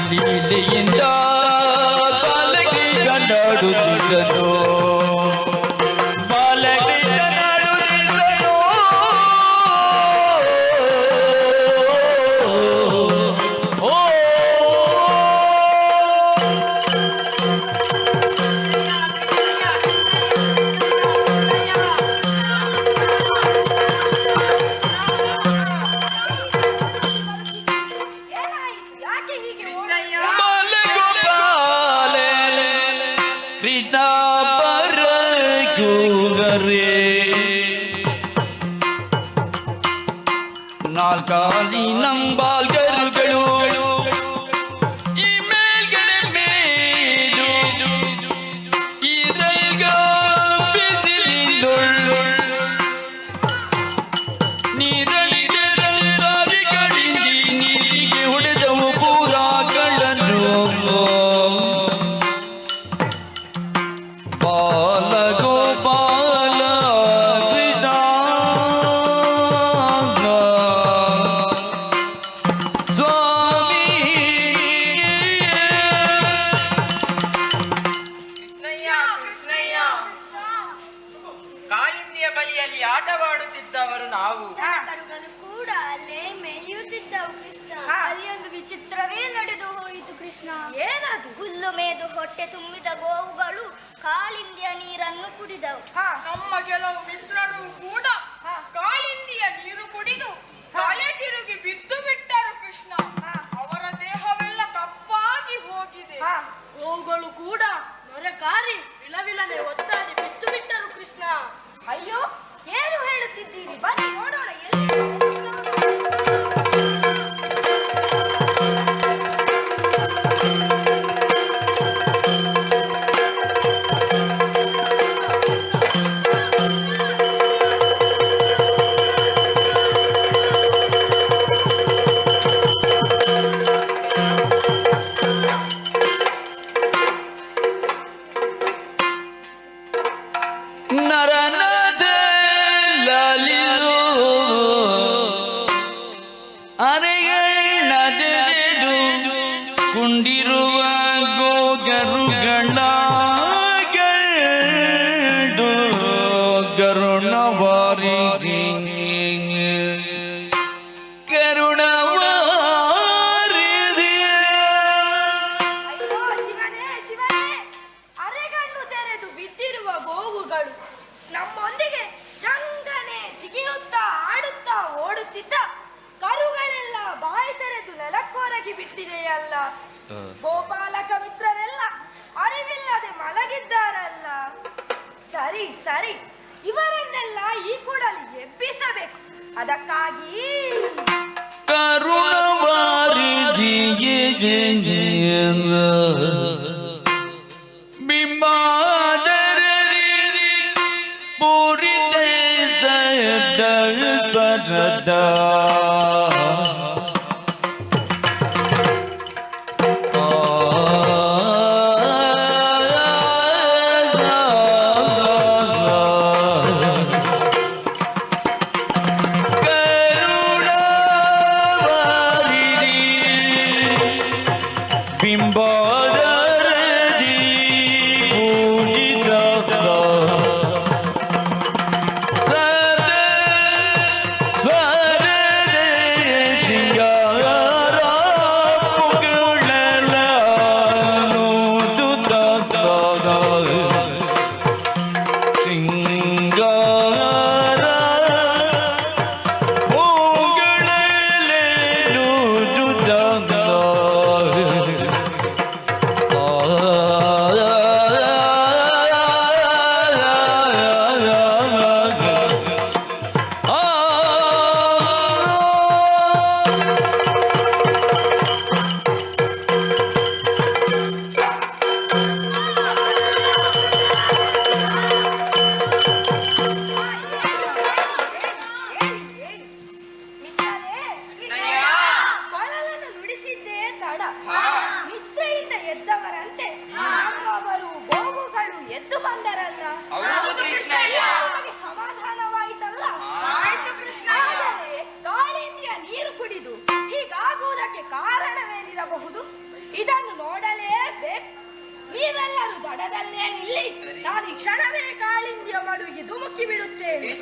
ಲೀಲೆಯಿಂದ ಬಾಲಗಿ ಕೂಗರೆ ನಾಲ್ಕಾಲಿ ನಂಬಾಲ್ಗರುಗಳು ಈ ಮೇಲ್ಗಡೆ ಮೇಲು ಈ ರೈಗ ಬಿಸಿಲಿಂದೊಳ್ಳು ನೀರಳಿಗೆ ದಾರಿಗಳಿಂದಿ ನೀರಿಗೆ ಹೊಡೆದವು ಪೂರ ಕಳ್ಳನು ಬಾಲ ಗೋಪಾಲ ಕೃಷ್ಣ ಸ್ವಾಮಿ ಕೃಷ್ಣಯ್ಯ ಕೃಷ್ಣಯ್ಯ ಕಾಳಿಂದಿಯ ಬಳಿಯಲ್ಲಿ ಆಟವಾಡುತ್ತಿದ್ದವರು ನಾವು ಕರುಗಳು ಕೂಡ ಅಲ್ಲೇ ಮೇಯುತ್ತಿದ್ದವು ಕೃಷ್ಣ ಅಲ್ಲಿ ಒಂದು ವಿಚಿತ್ರವೇ ನಡೆದು ಹೋಯಿತು ಕೃಷ್ಣ ಏನದು ಹುಲ್ಲು ಮೇದು ಹೊಟ್ಟೆ ತುಂಬಿದ ಗೋವುಗಳು ಕಾಳಿಂದಿಯ ನೀರನ್ನು ಕುಡಿದವು ನಮ್ಮ ಕೆಲವು ಮಿತ್ರರು ಕೂಡ ಕಾಳಿಂದಿಯ ನೀರು ಕುಡಿದು ತಲೆ ತಿರುಗಿ ಬಿದ್ದು ಬಿಟ್ಟರು ಕೃಷ್ಣ ಅವರ ದೇಹವೆಲ್ಲ ಕಪ್ಪಾಗಿ ಹೋಗಿದೆ ಗೋವುಗಳು ಕೂಡ ನೊರೆಕಾರಿ ವಿಲವಿಲನೆ ಒದ್ದಾಡಿ ಬಿದ್ದು ಬಿಟ್ಟರು ಕೃಷ್ಣ ಅಯ್ಯೋ ಏನು ಹೇಳುತ್ತಿದ್ದೀರಿ ಬನ್ನಿ ನೋಡೋಣ ಎಲ್ಲಿ ನರನದ ಲಲಿದು ಅರೆಯಣ್ಣದೆದು ಕುಂಡಿರುವ ಗೋಗರುಗಳ ಗರುಣವಾರಿ ಅಯ್ಯೋ ಶಿವನೇ ಶಿವನೇ ಅರೆಗಣ್ಣು ತೆರೆದು ಬಿದ್ದಿರುವ ಗೋವುಗಳು ನಮ್ಮೊಂದಿಗೆ ಜಂಗನೆ ಜಿಗಿಯುತ್ತಾ ಆಡುತ್ತಾ ಓಡುತ್ತಿದ್ದ ಕರುಗಳೆಲ್ಲ ಬಾಯಿ ತೆರೆದು ನೆಲಕ್ಕೊರಗಿ ಬಿಟ್ಟಿದೆಯಲ್ಲ ಗೋಪಾಲಕ ಮಿತ್ರರೆಲ್ಲ ಅರಿವಿಲ್ಲದೆ ಮಲಗಿದ್ದಾರಲ್ಲ ಸರಿ ಸರಿ ಇವರನ್ನೆಲ್ಲ ಈ ಕೂಡಲೇ ಎಬ್ಬಿಸಬೇಕು ಅದಕ್ಕಾಗಿ ಕರುಣವಾರಿ ಬಿಂಬಾದರ ಪೂರಿತ ಸಯದ ಕೊಳಲನ್ನು ನುಡಿಸಿದ್ದೇ ತಡ ನಿದ್ರೆಯಿಂದ ಎದ್ದವರಂತೆ ನಮ್ಮವರು ಗೋವುಗಳು ಎದ್ದು ಬಂದರಲ್ಲ ನಮಗೆ ಸಮಾಧಾನವಾಯಿತಲ್ಲ ಆದರೆ ಕಾಳಿಂದಿಯ ನೀರು ಕುಡಿದು ಹೀಗಾಗುವುದಕ್ಕೆ ಕಾರಣವೇನಿರಬಹುದು ಇದನ್ನು ನೋಡಲೇಬೇಕು ನೀವೆಲ್ಲರೂ ದಡದಲ್ಲೇ ನಿಲ್ಲಿ ನಾನು ಈ ಕ್ಷಣವೇ ಕಾಳಿಂದಿಯ ಮಡುವಿಗೆ ಧುಮುಕಿ ಬಿಡುತ್ತೇನೆ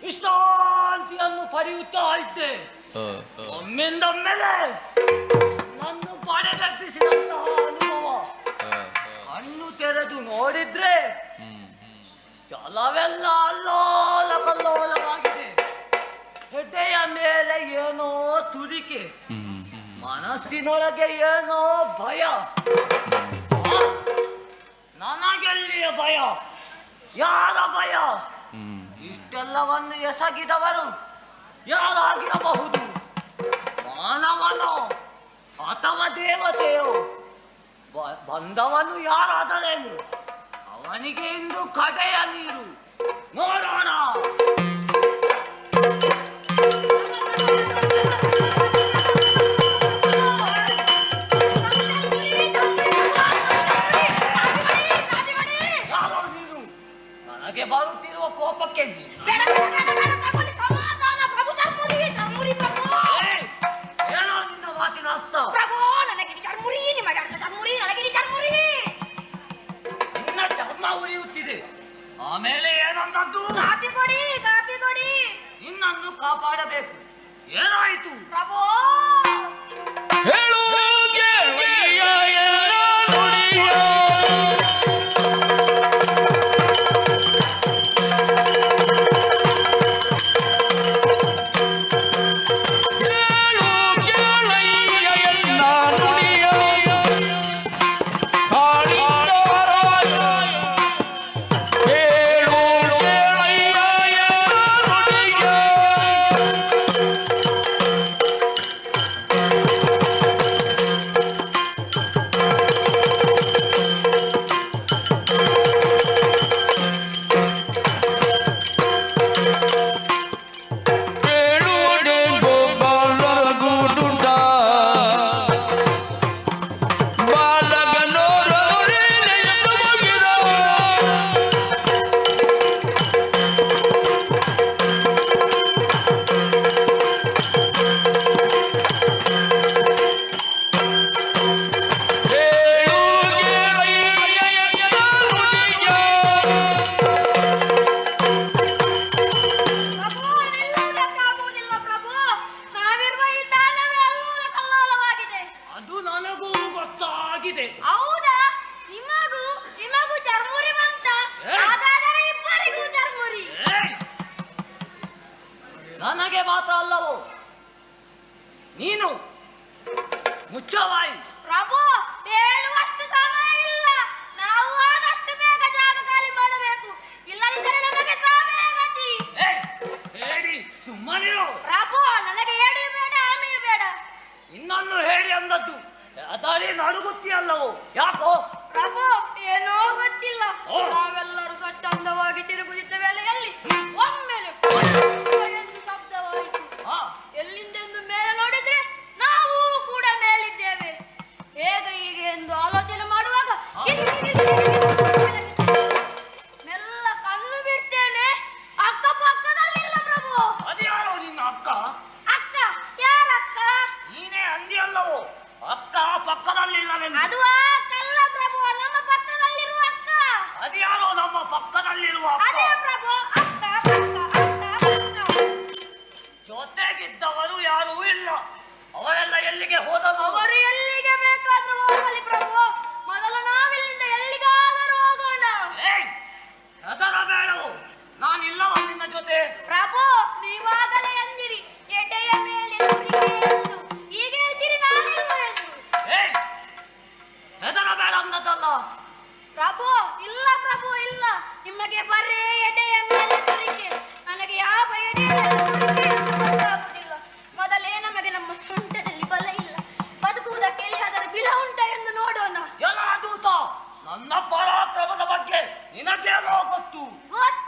ವಿಶ್ರಾಂತಿಯನ್ನು ಪಡೆಯುತ್ತಾ ಇದ್ದೆ. ಒಮ್ಮೆಂದೊಮ್ಮೆಲೆ ನನ್ನ ಪಡೆಗಟ್ಟಿಸಿದಂತಹ ಅನುಭವ. ಕಣ್ಣು ತೆರೆದು ನೋಡಿದ್ರೆ ಜಲವೆಲ್ಲ ಅಲ್ಲೋಲ ಕಲ್ಲೋಲವಾಗಿದೆ. ಹೆಡ್ಡೆಯ ಮೇಲೆ ಏನೋ ತುರಿಕೆ, ಮನಸ್ಸಿನೊಳಗೆ ಏನೋ ಭಯ. ನನಗೆಲ್ಲಿಯ ಭಯ? ಯಾರ ಭಯ? ಇಷ್ಟೆಲ್ಲವನ್ನು ಎಸಗಿದವರು ಯಾರಾಗಿರಬಹುದು? ಮಾನವನೋ ಅಥವಾ ದೇವತೆಯೋ? ಬಂದವನು ಯಾರಾದರೇನು? ಅವನಿಗೆ ಇಂದು ಕಡೆಯ ನೀರು. ನೋಡೋಣ. ಯಾರೋ ನೀನು? ನನಗೆ ಬರುತ್ತಿರುವ ಕೋಪಕ್ಕೆ ಏನೋ ನಿನ್ನ ಮಾತಿನ ಅರ್ಥ? ನಿನ್ನ ಚರ್ಮ ಉರಿಯುತ್ತಿದೆ. ಆಮೇಲೆ ಏನೊಂದದ್ದು? ಕಾಪಿ ಕೊಡಿ, ಕಾಪಿ ಕೊಡಿ. ನಿನ್ನನ್ನು ಕಾಪಾಡಬೇಕು. ಏನಾಯಿತು? ಪ್ರಭು ಹೇಳು ಹೌದಾ? ನಿಮಗೂ ಚರ್ಮುರಿ ಬಂತ? ಹಾಗಾದರೆ ಇಬ್ಬರಿಗೂ ಚರ್ಮುರಿ. ನನಗೆ ಮಾತ್ರ ಅಲ್ಲವೋ? ನೀನು ಮುಚ್ಚವಾಯಿ. ಪ್ರಭು, ಹೇಳುವಷ್ಟು ಸಮಯ ಇಲ್ಲ. ನಾವು ಆದಷ್ಟು ಬೇಗ ಜಾಗ ಖಾಲಿ ಮಾಡಬೇಕು. ಇಲ್ಲದಿದ್ದರೆ ನಮಗೆ ಸಾವೇ ಗತಿ. ಹೇಳಿ ಸುಮ್ಮನಿರು. ಪ್ರಭು, ನನಗೆ ಹೇಳಿ ಬೇಡ, ಆಮೆಯೂ ಬೇಡ. ಇನ್ನೊಂದು ಹೇಳಿ ಅಂದದ್ದು ಅದಾರಿ ನಡುಗುತ್ತೀಯಲ್ಲವೋ? ಯಾಕೋ? ಪ್ರಭು, ಏನೋ ಗೊತ್ತಿಲ್ಲ. ನಾವೆಲ್ಲರೂ ಸ್ವಚ್ಛಂದವಾಗಿ ತಿರುಗುತ್ತಿದ್ದ ವೇಳೆಯಲ್ಲಿ ಒಮ್ಮೆಲೆ ಎಂದು ಶಬ್ದವಾಯಿತು. ಎಲ್ಲಿಂದೆಂದು ಮೇಲೆ ನೋಡಿದ್ರೆ ನಾವು ಕೂಡ ಮೇಲಿದ್ದೇವೆ. ಹೇಗೆ ಹೀಗೆ ಎಂದು ಆಲೋಚನೆ ಮಾಡುವಾಗ ಮೆಲ್ಲ ಕಣ್ಣು ಬಿಡ್ತೇನೆ. ಅಕ್ಕಪಕ್ಕದಲ್ಲಿಲ್ಲ ಪ್ರಭು. ಅದ್ಯಾರೋ ನಿನ್ನ ಅಕ್ಕ? ಅಕ್ಕ? ಯಾರಕ್ಕ? ನೀನೇ ಅಂದಿಯಲ್ಲವೋ ಅಕ್ಕ ಪಕ್ಕದಲ್ಲಿಲ್ಲವೆಂದು. ಅದು ಅಕ್ಕಲ್ಲ ಪ್ರಭು, ನಮ್ಮ ಪಕ್ಕದಲ್ಲಿರುವ ಅಕ್ಕ. ಅದ್ಯಾರೋ ನಮ್ಮ ಪಕ್ಕದಲ್ಲಿರುವ ಅಕ್ಕ? ಅದೇ ಪ್ರಭು, ಅಕ್ಕ ಪಕ್ಕ, ಅಕ್ಕ ಪಕ್ಕ. ಜೊತೆಗಿದ್ದವರು ಯಾರೂ ಇಲ್ಲ. ಅವರೆಲ್ಲ ಎಲ್ಲಿಗೆ ಹೋದರು? ಅವರು ಎಲ್ಲಿಗೆ ಬೇಕಾದ್ರೂ ಹೋಗಲಿ ಪ್ರಭು. ಮೊದಲು ನಾವಿಲ್ಲಿಂದ ಎಲ್ಲಿಗಾದರೂ ಹೋಗೋಣ. ಅದರ ಬೇಡವು. ನಾನಿಲ್ಲವ ನಿನ್ನ ಜೊತೆ. ಪ್ರಭು, ನೀವಾಗಲೇ ಅಂದಿರಿ ಎಡೆಯ ಮೇಲೆ ತುರಿಕೆ ಎಂದು. ಈಗ ಹೇಳ್ತೀರಿ ನಾನಿಲ್ವ ಎಂದು. ಹೆದರ ಬೇಡ ಅನ್ನದಲ್ಲ ಪ್ರಭು. ಇಲ್ಲ ಪ್ರಭು, ಇಲ್ಲ. ನಿಮಗೆ ಬರೇ ಎಡೆಯ ಮೇಲೆ ತುರಿಕೆ. ನನಗೆ ಯಾವ ಎಡೆಯ ಮೇಲೆ ತುರಿಕೆ ಎಂದು ಗೊತ್ತಾಗುವುದಿಲ್ಲ. ಮೊದಲೇ ನಮಗೆ ನಮ್ಮ ಸೊಂಟದಲ್ಲಿ ಬಲ ಇಲ್ಲ. ಬದುಕುವುದಕ್ಕೆ ಎಲ್ಲಿಯಾದರೂ ಬಿಲ ಉಂಟ ಎಂದು ನೋಡೋಣ. ಎಲ್ಲ ದೂತ, ನನ್ನ ಪರಾಕ್ರಮದ ಬಗ್ಗೆ ನಿನಗೇನೋ ಗೊತ್ತು. ಗೊತ್ತು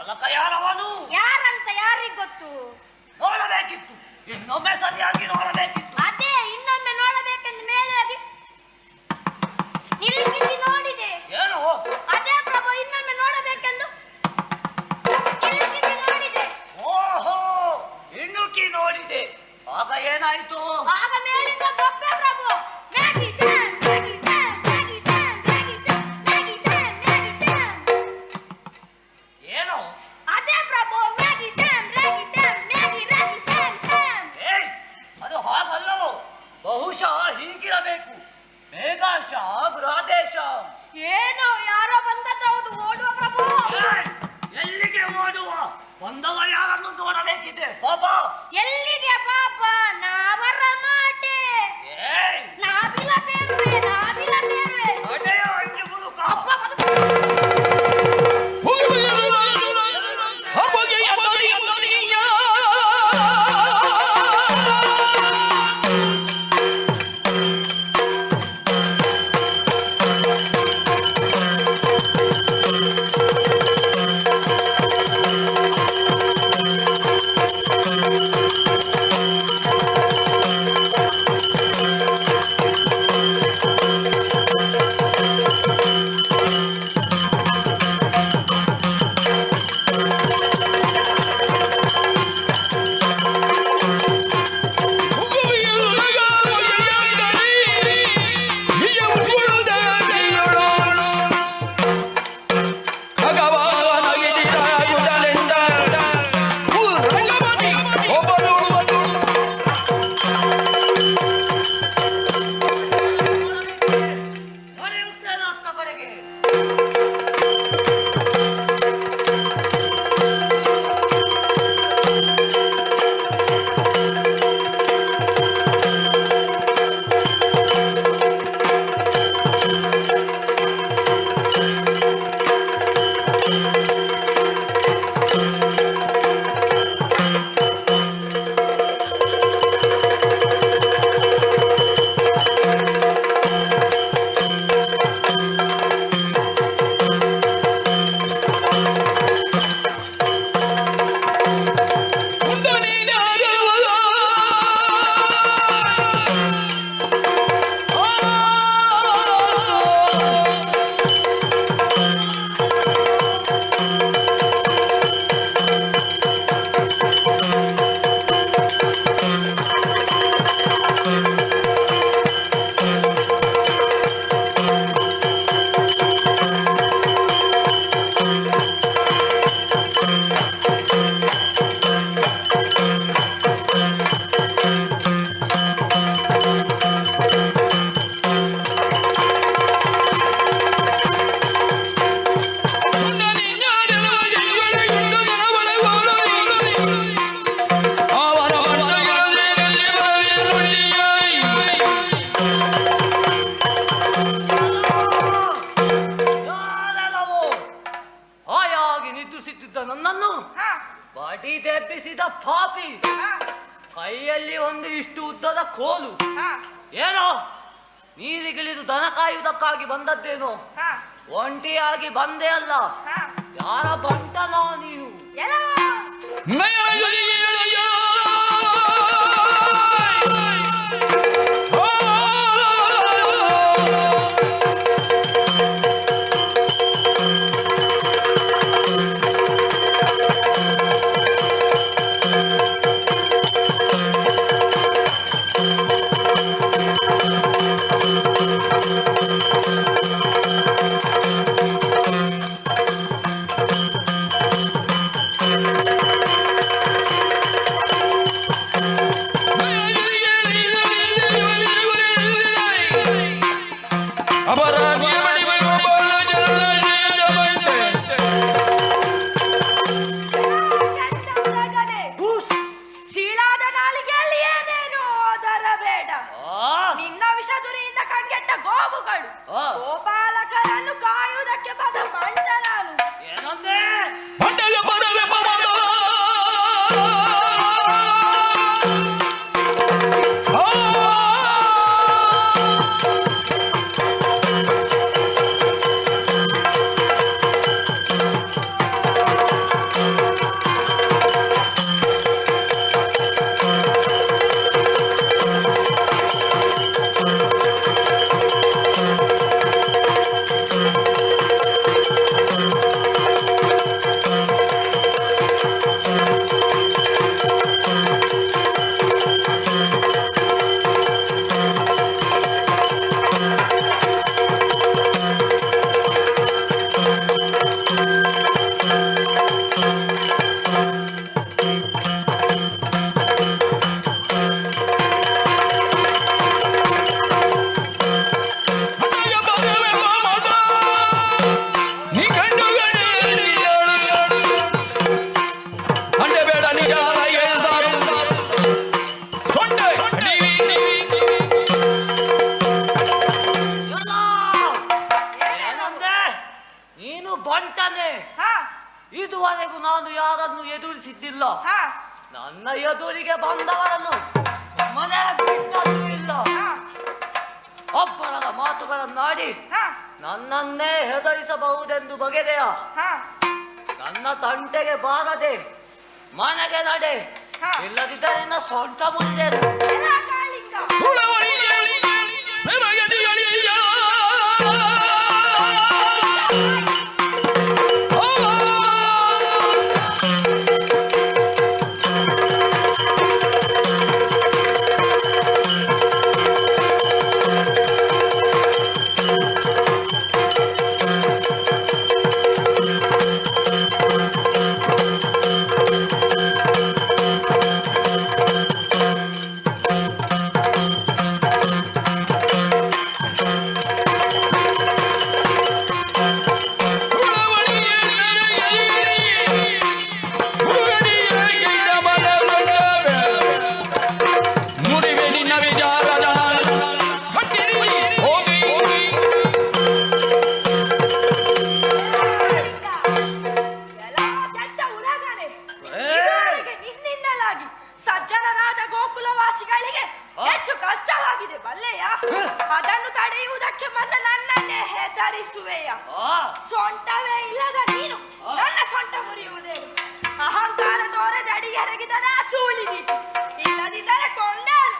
ಬಾಲಕ ಯಾರವನು? ಯಾರಂತ ಯಾರಿಗ್ ಗೊತ್ತು? ನೋಡಬೇಕಿತ್ತು, ಇನ್ನೊಮ್ಮೆ ಸರಿಯಾಗಿ ನೋಡಬೇಕಿತ್ತು. ಅದೇ ಇನ್ನೊಮ್ಮೆ ನೋಡಬೇಕೆಂದು ಮೇಲಾಗಿ ನಿಲ್ಲಿಸಿ ನೋಡಿದೆ. ಏನು? ಅದೇ ಪ್ರಭು, ಇನ್ನೊಮ್ಮೆ ನೋಡಬೇಕೆಂದು ನಿಲ್ಲಿಸಿ ನೋಡಿದೆ. ಓಹೋ, ಇನ್ನುಕಿ ನೋಡಿದೆ. ಆಗ ಏನಾಯ್ತು? ಆಗ ಮೇಲಿಂದ ಬೊಬ್ಬೆ ಪ್ರಭು. ಮ್ಯಾಗಿ ಸ್ಯಾಮ್, ಮ್ಯಾಗಿ ಸ್ಯಾಮ್, ಮ್ಯಾಗಿ ಸ್ಯಾಮ್, ಮ್ಯಾಗಿ ಸ್ಯಾಮ್, ಮ್ಯಾಗಿ ಸ್ಯಾಮ್, ಮ್ಯಾಗಿ ಸ್ಯಾಮ್. ಏನು? ಅದೇ ಪ್ರಭು, ಮ್ಯಾಗಿ ಸ್ಯಾಮ್, ಮ್ಯಾಗಿ ಸ್ಯಾಮ್, ಮ್ಯಾಗಿ ಮ್ಯಾಗಿ ಸ್ಯಾಮ್ ಸ್ಯಾಮ್. ಏಯ್, ಅದು ಹಾಗಲ್ಲವೋ. ಬಹುಶಃ ಹೀಗಿರಬೇಕು. ಮೇಘಾಶ ಗೃಹದೇಶ. ಏನು ಯಾರೋ ಬಂದದ್ದು ಓಡುವ ಪ್ರಭು. ಏಯ್, ಎಲ್ಲಿಗೆ ಓಡುವ? ಬಂದವ ಯಾರನ್ನು ನೋಡಬೇಕಿದೆ ಬಾಬಾ. ಎಲ್ಲಿಗೆ ಬಾಬಾ? ನಾವರ ಮಾಟೆ. ಏಯ್, ನಾವಿಲ ಸೇರುವೆ, ನಾವಿಲ ಸೇರುವೆ. ಅಡೆಯ ಅಂಜು ಮುರುಕ. ನನ್ನನ್ನು ಬಡಿ ದೆಬ್ಬಿಸಿದ ಪಾಪಿ. ಕೈಯಲ್ಲಿ ಒಂದು ಇಷ್ಟು ಉದ್ದದ ಕೋಲು. ಏನೋ ನೀರಿಗಿಳಿದು ದನ ಕಾಯುವುದಕ್ಕಾಗಿ ಬಂದದ್ದೇನೋ? ಒಂಟಿಯಾಗಿ ಬಂದೆ ಅಲ್ಲ, ಯಾರ ಬಂಟನೋ ನೀನು? ಇದುವರೆಗೂ ನಾನು ಯಾರನ್ನು ಎದುರಿಸಿದ್ದಿಲ್ಲ. ನನ್ನ ಎದುರಿಗೆ ಬಂದವರನ್ನು ಮನೆ ಬಿಟ್ಟದ್ದು ಇಲ್ಲ. ಒಬ್ಬರದ ಮಾತುಗಳನ್ನಾಡಿ ನನ್ನನ್ನೇ ಹೆದರಿಸಬಹುದೆಂದು ಬಗೆದೆಯ. ನನ್ನ ತಂಟೆಗೆ ಬಾರದೆ ಮನೆಗೆ ನಡೆ, ಇಲ್ಲದಿದ್ದರೆ ನಿನ್ನ ಸೊಂಟ ಮುರಿದೇನು. ಸಜ್ಜನರಾದ ಗೋಕುಲವಾಸಿಗಳಿಗೆ ಎಷ್ಟು ಕಷ್ಟವಾಗಿದೆ ಬಲ್ಲೆಯ. ಅದನ್ನು ತಡೆಯುವುದಕ್ಕೆ ಮೊದಲು ನನ್ನನ್ನೇ ಹೆದರಿಸುವೆಯ. ಸೊಂಟವೇ ಇಲ್ಲದ ನೀನು ನನ್ನ ಸೊಂಟ ಮುರಿಯುವುದೇ. ಅಹಂಕಾರ ತೋರದೆ ಅಡಿಗೆರಗಿದರ ಸೂಳಿದೀತು, ಇಲ್ಲದಿದ್ದರೆ ಕೊಂಡಾನು.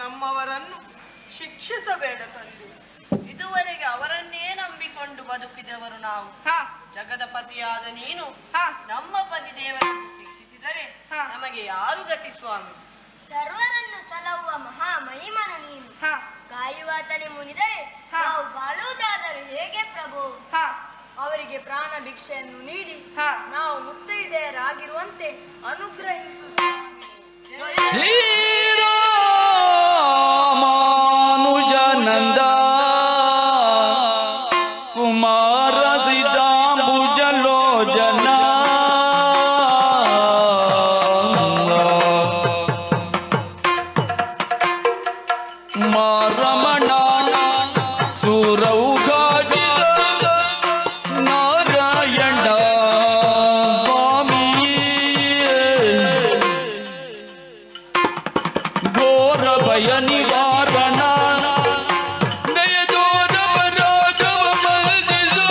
ನಮ್ಮವರನ್ನು ಶಿಕ್ಷಿಸಬೇಡ ತಂದೆ. ಇದುವರೆಗೆ ಅವರನ್ನೇ ನಂಬಿಕೊಂಡು ಬದುಕಿದವರು ನಾವು. ಜಗದ ಪತಿಯಾದ ನೀನು ನಮ್ಮ ಪತಿ ದೇವರನ್ನು ಶಿಕ್ಷಿಸಿದರೆ ನಮಗೆ ಯಾರು ಗತಿ ಸ್ವಾಮಿ? ಸರ್ವರನ್ನು ಸಲಹುವ ಮಹಾ ಮಹಿಮನು ನೀನು. ಕಾಯುವಾತನೆ ಮುನಿದರೆ ನಾವು ಬಾಳುವುದಾದರೂ ಹೇಗೆ ಪ್ರಭು? ಅವರಿಗೆ ಪ್ರಾಣ ಭಿಕ್ಷೆಯನ್ನು ನೀಡಿ ನಾವು ಮುತ್ತೈದೆಯರಾಗಿರುವಂತೆ ಅನುಗ್ರಹಿಸು. ಶ್ರೀರಾಮಾನುಜನಂದ ಕುಮಾರ ಸಿತಾಂಬುಜಲೋಚನ ಮಾರಮಣ ಸೂರೌಘಾಟಿತ ನಾರಾಯಣ ಸ್ವಾಮಿ ಘೋರ ಭಯ ನಿವಾರಣ ದಯದೋರವರಾಜವ ಮರದಿಸೋ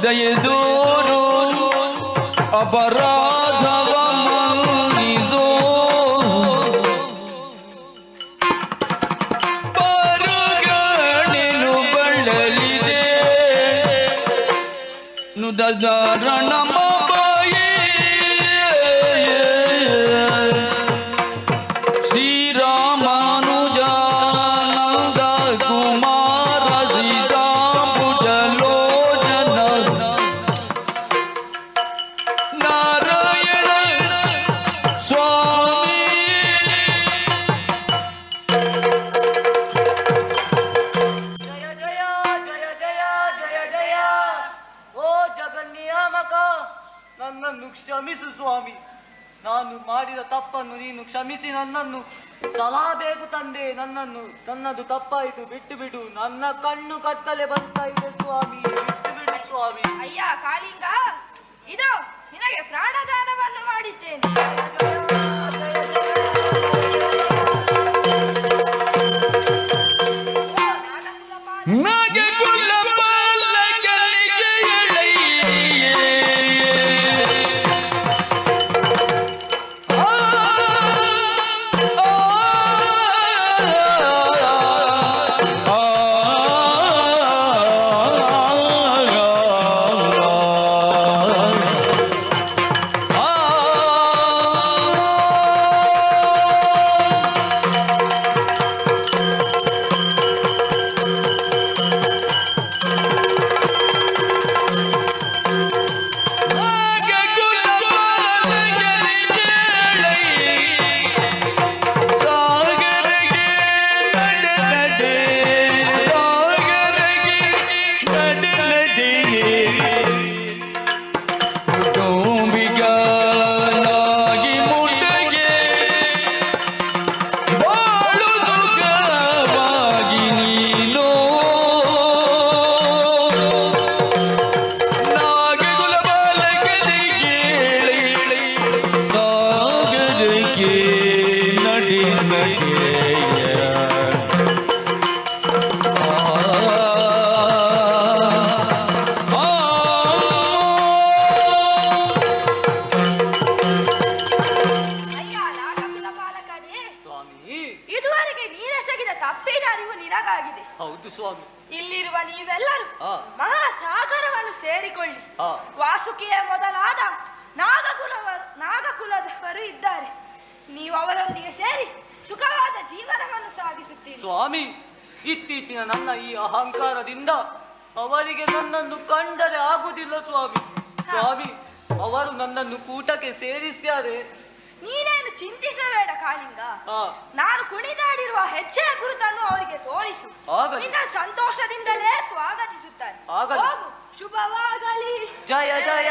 ದಯದೋರು ಅಪರಾಧವ ಮನ್ನಿಸೋ ಪಾರುಗಣೆನು ಬಳಲಿದೆ ನುದಧಾರಣ ಮಾಯೆ ಶ್ರೀರಾಮಾನುಜಾನಂದ ಕುಮಾರ ಸೀತಾಂಬುಜಲೋಚನ ನಾರಾಯಣ ಸ್ವಾಮಿ ಜಯ ಜಯ ಜಯ ಜಯ ಜಯ ಜಯ ಓ ಜಗನ್ನಿಯಾಮಕ, ನನ್ನನ್ನು ಕ್ಷಮಿಸು ಸ್ವಾಮಿ. ನಾನು ಮಾಡಿದ ತಪ್ಪನ್ನು ನೀನು ಕ್ಷಮಿಸಿ ನನ್ನನ್ನು ಬೇಕು ತಂದೆ. ನನ್ನದು ತಪ್ಪಾಯಿತು, ಬಿಟ್ಟು ಬಿಡು. ನನ್ನ ಕಣ್ಣು ಕತ್ತಲೆ ಬರ್ತಾ ಇದೆ ಸ್ವಾಮಿ, ಬಿಟ್ಟು ಬಿಡು ಸ್ವಾಮಿ. ಅಯ್ಯ ಕಾಳಿಂಗ, ಇದು ನಿನಗೆ ಪ್ರಾಣದಾನವನ್ನು ಮಾಡಿದ್ದೇನೆ. ಜಯ ಜಯ ಬಾಲಗಿ ನಡಿ ನಡಿಯ ಇದುವರೆಗೆ ನೀನೆಸಗಿದ ತಪ್ಪಿನ ಅರಿವು ನಿನಗಾಗಿದೆ. ಹೌದು ಸ್ವಾಮಿ. ಇಲ್ಲಿರುವ ನೀವೆಲ್ಲರೂ ಮಹಾಸಾಗರವನ್ನು ಸೇರಿಕೊಳ್ಳಿ. ವಾಸುಕಿಯ ಮೊದಲಾದ ನಾಗಕುಲದವರು ಇದ್ದಾರೆ. ನೀವು ಅವರೊಂದಿಗೆ ಸೇರಿ ಸುಖವಾದ ಜೀವನವನ್ನು ಸಾಗಿಸುತ್ತೀರಿ. ಸ್ವಾಮಿ, ಇತ್ತೀಚಿನ ನನ್ನ ಈ ಅಹಂಕಾರದಿಂದ ಅವರಿಗೆ ನನ್ನನ್ನು ಕಂಡರೆ ಆಗುವುದಿಲ್ಲ ಸ್ವಾಮಿ. ಸ್ವಾಮಿ, ಅವರು ನನ್ನನ್ನು ಕೂಟಕ್ಕೆ ಸೇರಿಸ್ಯಾರೆ. ನೀನೇನು ಚಿಂತಿಸಬೇಡ ಕಾಳಿಂಗ. ನಾನು ಕುಣಿದಾಡಿರುವ ಹೆಜ್ಜೆಯ ಗುರುತನ್ನು ಅವರಿಗೆ ತೋರಿಸು. ನಿನ್ನ ಸಂತೋಷದಿಂದಲೇ ಸ್ವಾಗತಿಸುತ್ತಾರೆ. ಹೋಗು, ಶುಭವಾಗಲಿ. ಜಯ ಜಯ.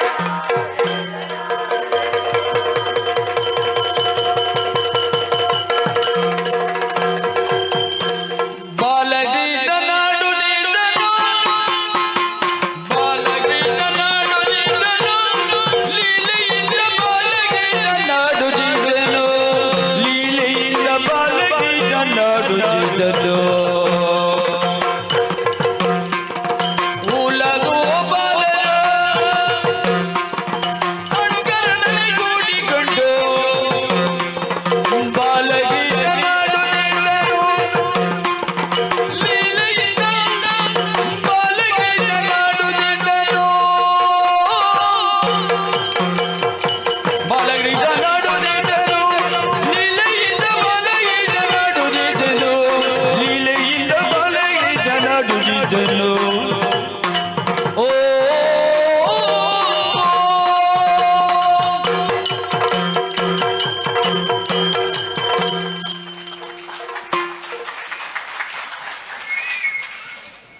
the door.